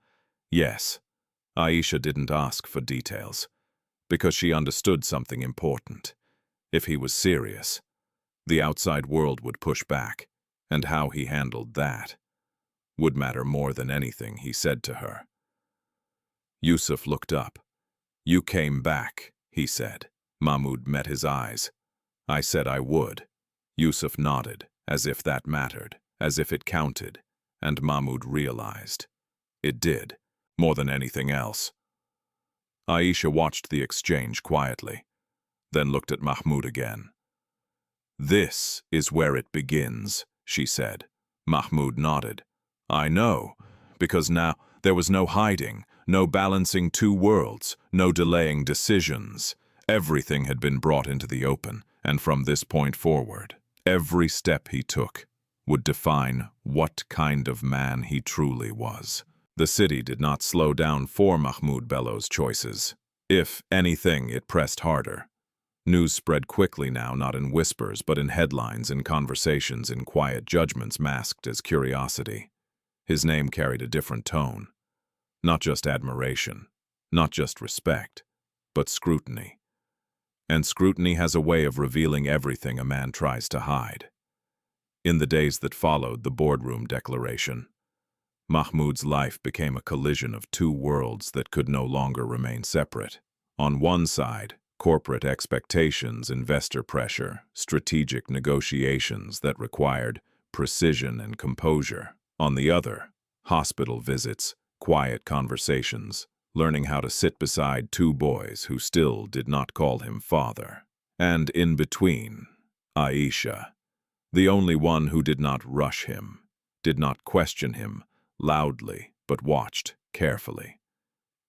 "Yes." Aisha didn't ask for details, because she understood something important. If he was serious, the outside world would push back, and how he handled that would matter more than anything he said to her. Yusuf looked up. "You came back," he said. Mahmoud met his eyes. "I said I would." Yusuf nodded, as if that mattered, as if it counted, and Mahmoud realized. It did, more than anything else. Aisha watched the exchange quietly, then looked at Mahmoud again. "This is where it begins," she said. Mahmoud nodded. "I know, because now there was no hiding, no balancing two worlds, no delaying decisions. Everything had been brought into the open, and from this point forward, every step he took would define what kind of man he truly was. The city did not slow down for Mahmoud Bello's choices. If anything, it pressed harder. News spread quickly now, not in whispers, but in headlines, in conversations, in quiet judgments masked as curiosity. His name carried a different tone. Not just admiration, not just respect, but scrutiny. And scrutiny has a way of revealing everything a man tries to hide. In the days that followed the boardroom declaration, Mahmoud's life became a collision of two worlds that could no longer remain separate. On one side, corporate expectations, investor pressure, strategic negotiations that required precision and composure. On the other, hospital visits, quiet conversations, learning how to sit beside two boys who still did not call him father. And in between, Aisha, the only one who did not rush him, did not question him loudly, but watched carefully,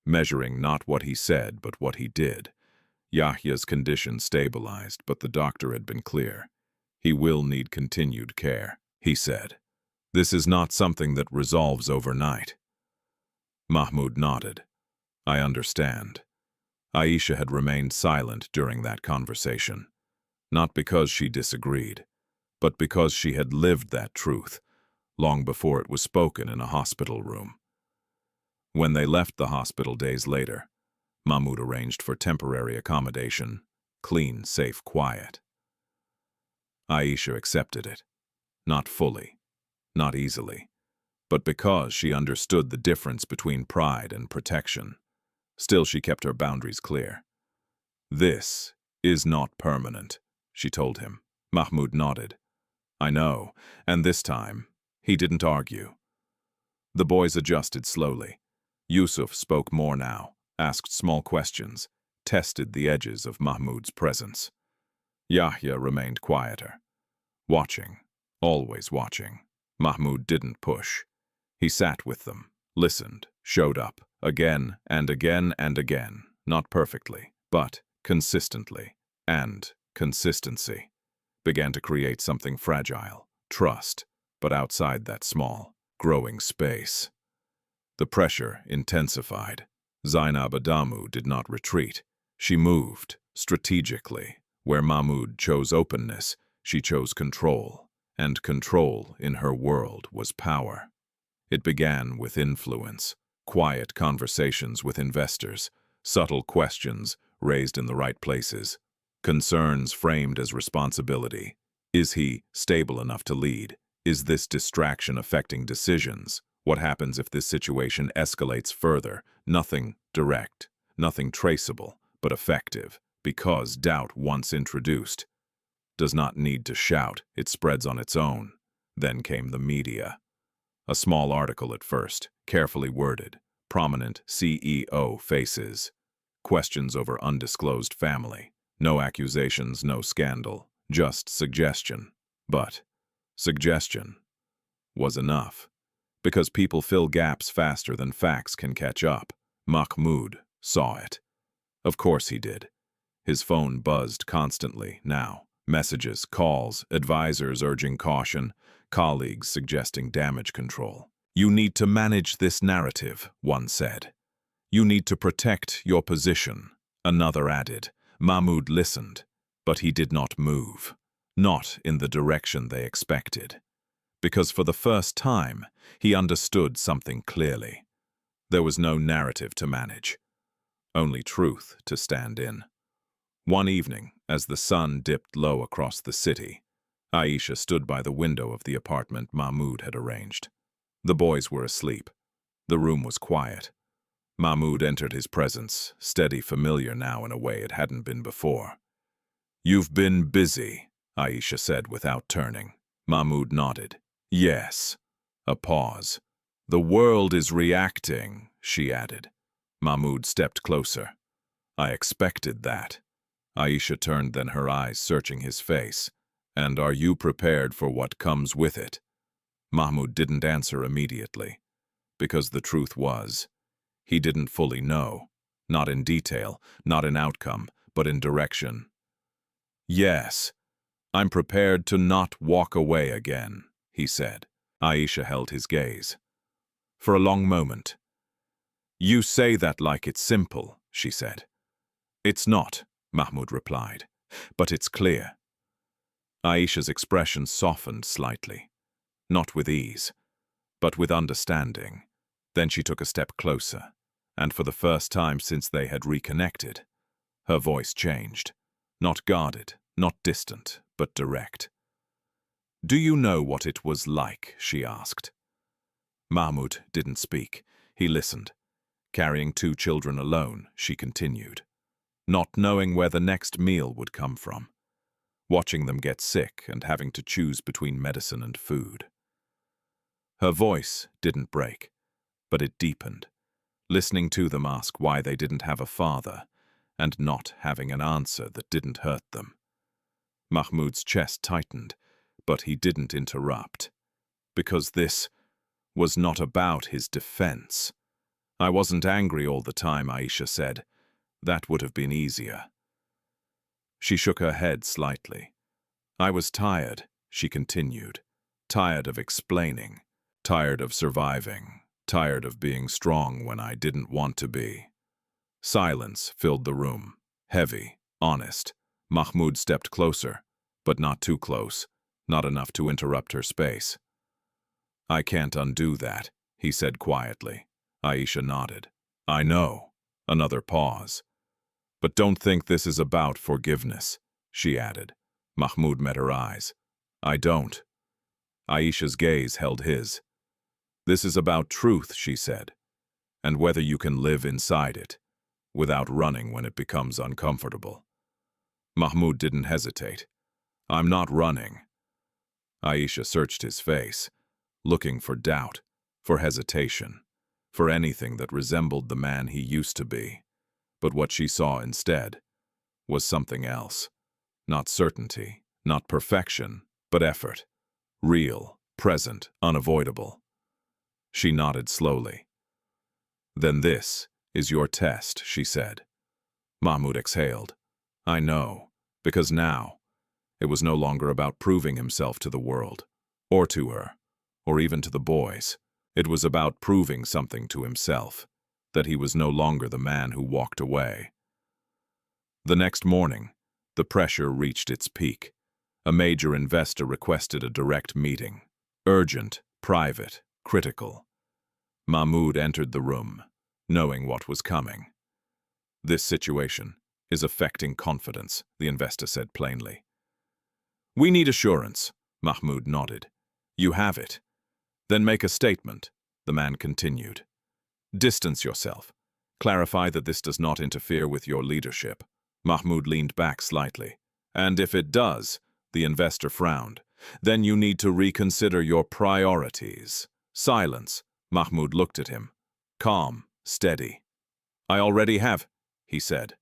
measuring not what he said but what he did. Yahya's condition stabilized, but the doctor had been clear. He will need continued care, he said. This is not something that resolves overnight. Mahmoud nodded. I understand. Aisha had remained silent during that conversation, not because she disagreed, but because she had lived that truth long before it was spoken in a hospital room. When they left the hospital days later, Mahmoud arranged for temporary accommodation, clean, safe, quiet. Aisha accepted it, not fully, not easily, but because she understood the difference between pride and protection. Still, she kept her boundaries clear. This is not permanent, she told him. Mahmoud nodded. I know, and this time, he didn't argue. The boys adjusted slowly. Yusuf spoke more now, asked small questions, tested the edges of Mahmoud's presence. Yahya remained quieter, watching, always watching. Mahmoud didn't push. He sat with them, listened, showed up, again and again and again, not perfectly, but consistently, and consistency began to create something fragile, trust, but outside that small, growing space. The pressure intensified. Zainab Adamu did not retreat. She moved, strategically. Where Mahmoud chose openness, she chose control, and control in her world was power. It began with influence, quiet conversations with investors, subtle questions raised in the right places, concerns framed as responsibility. Is he stable enough to lead? Is this distraction affecting decisions? What happens if this situation escalates further? Nothing direct, nothing traceable, but effective, because doubt once introduced does not need to shout, it spreads on its own. Then came the media. A small article at first, carefully worded, prominent CEO faces, questions over undisclosed family, no accusations, no scandal, just suggestion. But suggestion was enough, because people fill gaps faster than facts can catch up. Mahmoud saw it. Of course he did. His phone buzzed constantly now. Messages, calls, advisors urging caution, colleagues suggesting damage control. You need to manage this narrative, one said. You need to protect your position, another added. Mahmoud listened, but he did not move. Not in the direction they expected. Because for the first time, he understood something clearly. There was no narrative to manage, only truth to stand in. One evening, as the sun dipped low across the city, Aisha stood by the window of the apartment Mahmoud had arranged. The boys were asleep. The room was quiet. Mahmoud entered his presence, steady, familiar now in a way it hadn't been before. You've been busy, Aisha said without turning. Mahmoud nodded. Yes. A pause. The world is reacting, she added. Mahmoud stepped closer. I expected that. Aisha turned, then her eyes searching his face. And are you prepared for what comes with it? Mahmoud didn't answer immediately, because the truth was, he didn't fully know, not in detail, not in outcome, but in direction. Yes, I'm prepared to not walk away again, he said. Aisha held his gaze. For a long moment. You say that like it's simple, she said. It's not, Mahmoud replied, but it's clear. Aisha's expression softened slightly, not with ease, but with understanding. Then she took a step closer, and for the first time since they had reconnected, her voice changed, not guarded, not distant, but direct. Do you know what it was like, she asked. Mahmoud didn't speak. He listened. Carrying two children alone, she continued, not knowing where the next meal would come from. watching them get sick and having to choose between medicine and food. Her voice didn't break, but it deepened, listening to them ask why they didn't have a father, and not having an answer that didn't hurt them. Mahmoud's chest tightened, but he didn't interrupt, because this was not about his defense. "I wasn't angry all the time," Aisha said. "That would have been easier." She shook her head slightly. "I was tired," she continued. "Tired of explaining. Tired of surviving. Tired of being strong when I didn't want to be." Silence filled the room. Heavy, honest. Mahmoud stepped closer, but not too close, not enough to interrupt her space. "I can't undo that," he said quietly. Aisha nodded. "I know." Another pause. "But don't think this is about forgiveness," she added. Mahmoud met her eyes. "I don't." Aisha's gaze held his. "This is about truth," she said, "and whether you can live inside it, without running when it becomes uncomfortable." Mahmoud didn't hesitate. "I'm not running." Aisha searched his face, looking for doubt, for hesitation, for anything that resembled the man he used to be. But what she saw instead was something else. Not certainty, not perfection, but effort. Real, present, unavoidable. She nodded slowly. "Then this is your test," she said. Mahmoud exhaled. "I know, because now it was no longer about proving himself to the world, or to her, or even to the boys. It was about proving something to himself, that he was no longer the man who walked away. The next morning, the pressure reached its peak. A major investor requested a direct meeting. Urgent, private, critical. Mahmoud entered the room, knowing what was coming. "This situation is affecting confidence," the investor said plainly. "We need assurance," Mahmoud nodded. "You have it. Then make a statement," the man continued. "Distance yourself. Clarify that this does not interfere with your leadership." Mahmoud leaned back slightly. "And if it does," the investor frowned, "then you need to reconsider your priorities." Silence. Mahmoud looked at him. Calm, steady. "I already have," he said.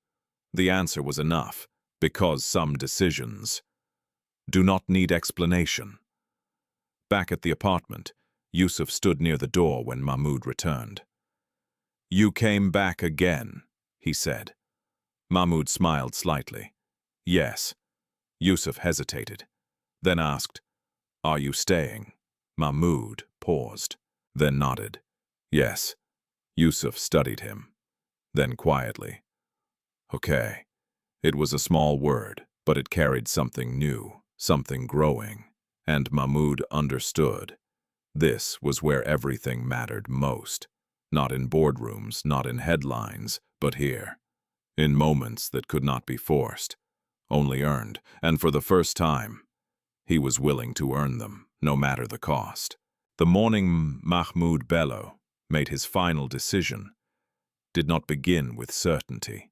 The answer was enough, because some decisions do not need explanation. Back at the apartment, Yusuf stood near the door when Mahmoud returned. "You came back again," he said. Mahmoud smiled slightly. "Yes." Yusuf hesitated, then asked, "Are you staying?" Mahmoud paused, then nodded. "Yes." Yusuf studied him, then quietly. "Okay." It was a small word, but it carried something new, something growing, and Mahmoud understood. This was where everything mattered most. Not in boardrooms, not in headlines, but here. In moments that could not be forced, only earned, and for the first time, he was willing to earn them, no matter the cost. The morning Mahmoud Bello made his final decision did not begin with certainty.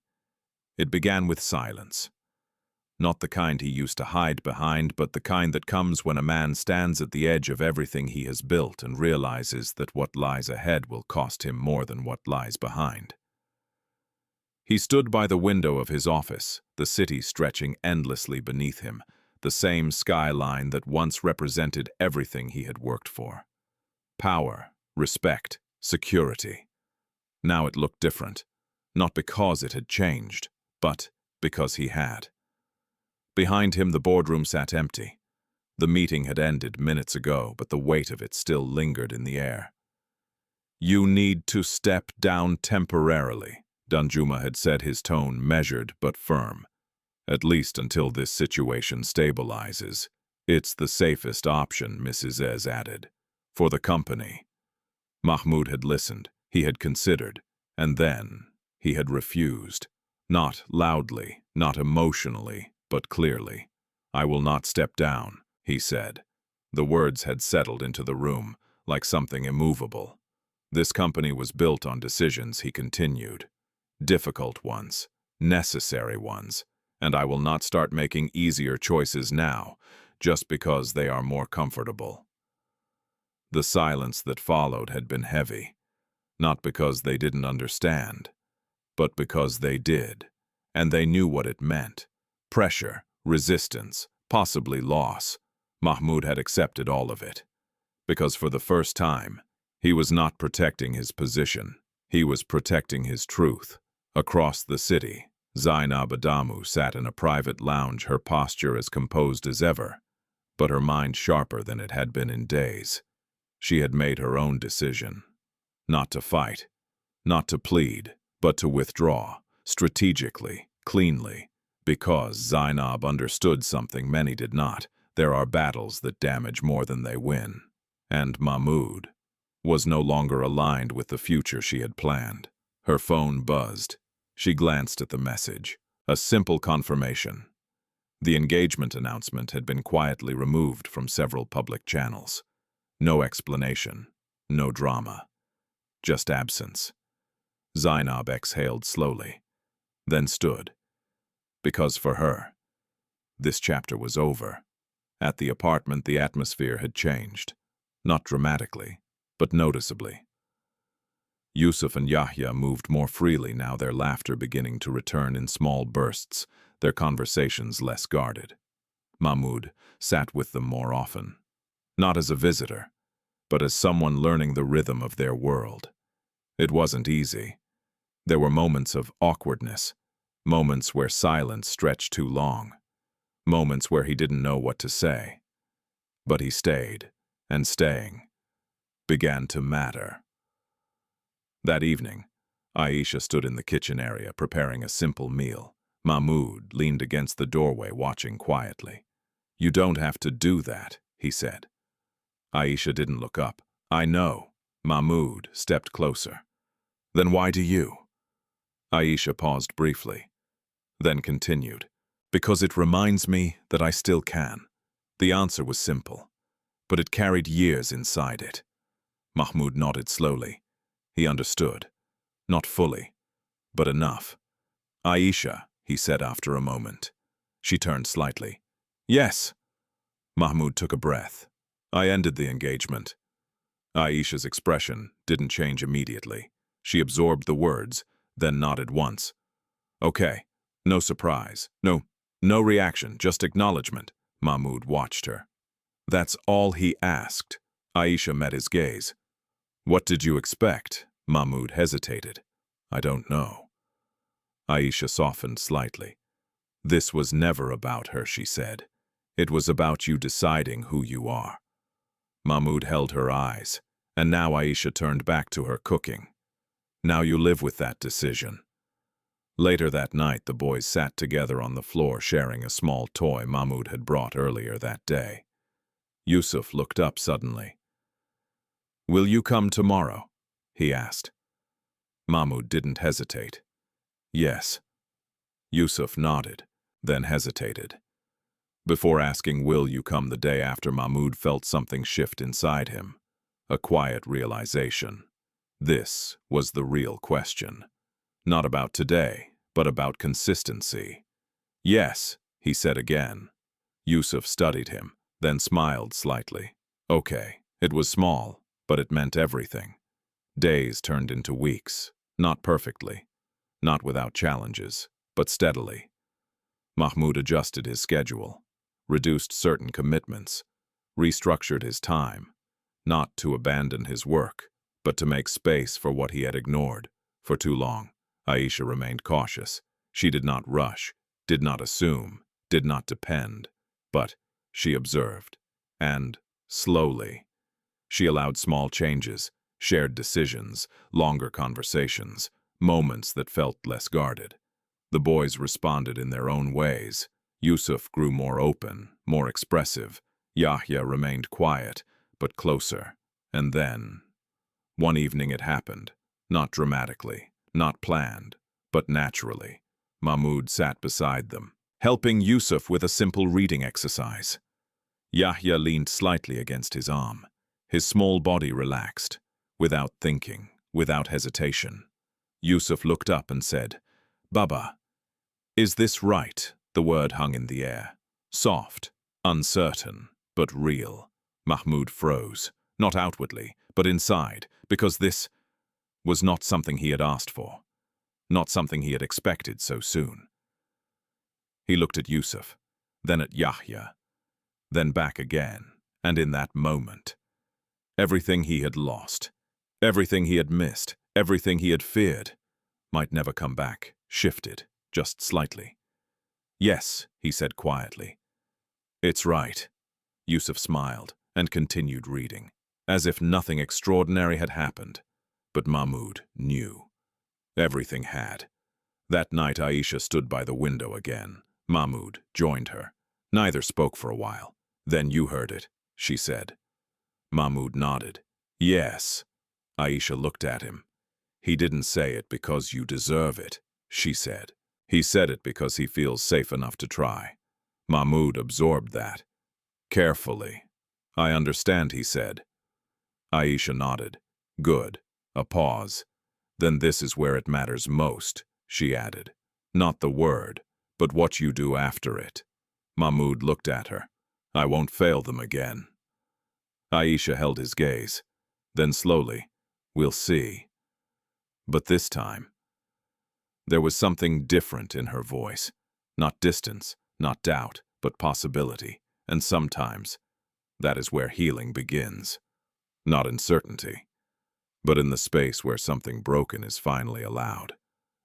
It began with silence. Not the kind he used to hide behind, but the kind that comes when a man stands at the edge of everything he has built and realizes that what lies ahead will cost him more than what lies behind. He stood by the window of his office, the city stretching endlessly beneath him, the same skyline that once represented everything he had worked for. Power, respect, security. Now it looked different, not because it had changed, but because he had. Behind him, the boardroom sat empty. The meeting had ended minutes ago, but the weight of it still lingered in the air. "You need to step down temporarily," Danjuma had said, his tone measured but firm. "At least until this situation stabilizes. It's the safest option," Mrs. Ez added. "For the company." Mahmoud had listened, he had considered, and then he had refused. Not loudly, not emotionally, but clearly. "I will not step down," he said. The words had settled into the room, like something immovable. This company was built on decisions, he continued. Difficult ones, necessary ones, and I will not start making easier choices now, just because they are more comfortable." The silence that followed had been heavy, not because they didn't understand, but because they did, and they knew what it meant. Pressure, resistance, possibly loss. Mahmoud had accepted all of it, because for the first time, he was not protecting his position, he was protecting his truth. Across the city, Zainab Adamu sat in a private lounge, her posture as composed as ever, but her mind sharper than it had been in days. She had made her own decision. Not to fight, not to plead, but to withdraw, strategically, cleanly, because Zainab understood something many did not. There are battles that damage more than they win. And Mahmoud was no longer aligned with the future she had planned. Her phone buzzed. She glanced at the message. A simple confirmation. The engagement announcement had been quietly removed from several public channels. No explanation, no drama, just absence. Zainab exhaled slowly, then stood. Because for her, this chapter was over. At the apartment, the atmosphere had changed. Not dramatically, but noticeably. Yusuf and Yahya moved more freely now, their laughter beginning to return in small bursts, their conversations less guarded. Mahmoud sat with them more often, not as a visitor, but as someone learning the rhythm of their world. It wasn't easy. There were moments of awkwardness, moments where silence stretched too long, moments where he didn't know what to say. But he stayed, and staying began to matter. That evening, Aisha stood in the kitchen area preparing a simple meal. Mahmoud leaned against the doorway watching quietly. "You don't have to do that," he said. Aisha didn't look up. "I know." Mahmoud stepped closer. "Then why do you?" Aisha paused briefly, then continued. "Because it reminds me that I still can." The answer was simple, but it carried years inside it. Mahmoud nodded slowly. He understood. Not fully, but enough. "Aisha," he said after a moment. She turned slightly. "Yes." Mahmoud took a breath. "I ended the engagement." Aisha's expression didn't change immediately. She absorbed the words, then nodded once. "Okay." No surprise. No reaction, just acknowledgement. Mahmoud watched her. "That's all he asked." Aisha met his gaze. "What did you expect?" Mahmoud hesitated. "I don't know." Aisha softened slightly. "This was never about her," she said. "It was about you deciding who you are." Mahmoud held her eyes, and now Aisha turned back to her cooking. "Now you live with that decision." Later that night, the boys sat together on the floor sharing a small toy Mahmoud had brought earlier that day. Yusuf looked up suddenly. "Will you come tomorrow?" he asked. Mahmoud didn't hesitate. "Yes." Yusuf nodded, then hesitated. Before asking, "Will you come the day after?" Mahmoud felt something shift inside him. A quiet realization. This was the real question. Not about today, but about consistency. "Yes," he said again. Yusuf studied him, then smiled slightly. Okay, it was small, but it meant everything. Days turned into weeks, not perfectly, not without challenges, but steadily. Mahmoud adjusted his schedule, reduced certain commitments, restructured his time, not to abandon his work, but to make space for what he had ignored for too long. Aisha remained cautious. She did not rush, did not assume, did not depend, but she observed. And, slowly, she allowed small changes, shared decisions, longer conversations, moments that felt less guarded. The boys responded in their own ways. Yusuf grew more open, more expressive. Yahya remained quiet, but closer. And then, one evening it happened, not dramatically, not planned, but naturally. Mahmoud sat beside them, helping Yusuf with a simple reading exercise. Yahya leaned slightly against his arm. His small body relaxed, without thinking, without hesitation. Yusuf looked up and said, "Baba, is this right?" The word hung in the air. Soft, uncertain, but real. Mahmoud froze, not outwardly, but inside, because this was not something he had asked for, not something he had expected so soon. He looked at Yusuf, then at Yahya, then back again, and in that moment, everything he had lost, everything he had missed, everything he had feared, might never come back, shifted, just slightly. "Yes," he said quietly. "It's right." Yusuf smiled and continued reading, as if nothing extraordinary had happened. But Mahmoud knew. Everything had. That night Aisha stood by the window again. Mahmoud joined her. Neither spoke for a while. "Then you heard it," she said. Mahmoud nodded. "Yes." Aisha looked at him. "He didn't say it because you deserve it," she said. "He said it because he feels safe enough to try." Mahmoud absorbed that. Carefully. "I understand," he said. Aisha nodded. "Good." A pause. "Then this is where it matters most," she added. "Not the word, but what you do after it." Mahmoud looked at her. "I won't fail them again." Aisha held his gaze. Then slowly, "We'll see." But this time, there was something different in her voice. Not distance, not doubt, but possibility. And sometimes, that is where healing begins. Not in certainty, but in the space where something broken is finally allowed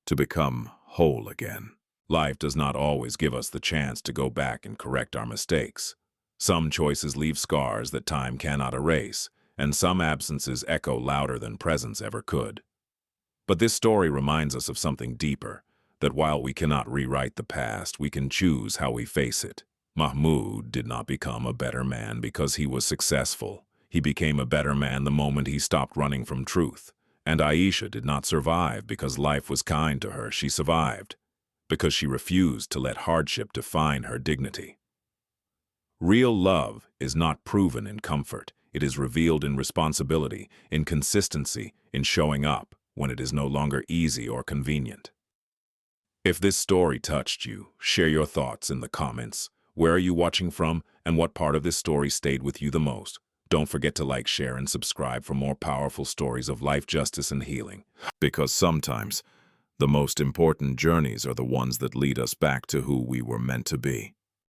to become whole again. Life does not always give us the chance to go back and correct our mistakes. Some choices leave scars that time cannot erase, and some absences echo louder than presence ever could. But this story reminds us of something deeper, that while we cannot rewrite the past, we can choose how we face it. Mahmoud did not become a better man because he was successful. He became a better man the moment he stopped running from truth. And Aisha did not survive because life was kind to her. She survived because she refused to let hardship define her dignity. Real love is not proven in comfort. It is revealed in responsibility, in consistency, in showing up when it is no longer easy or convenient. If this story touched you, share your thoughts in the comments. Where are you watching from, and what part of this story stayed with you the most? Don't forget to like, share, and subscribe for more powerful stories of life, justice, and healing. Because sometimes, the most important journeys are the ones that lead us back to who we were meant to be.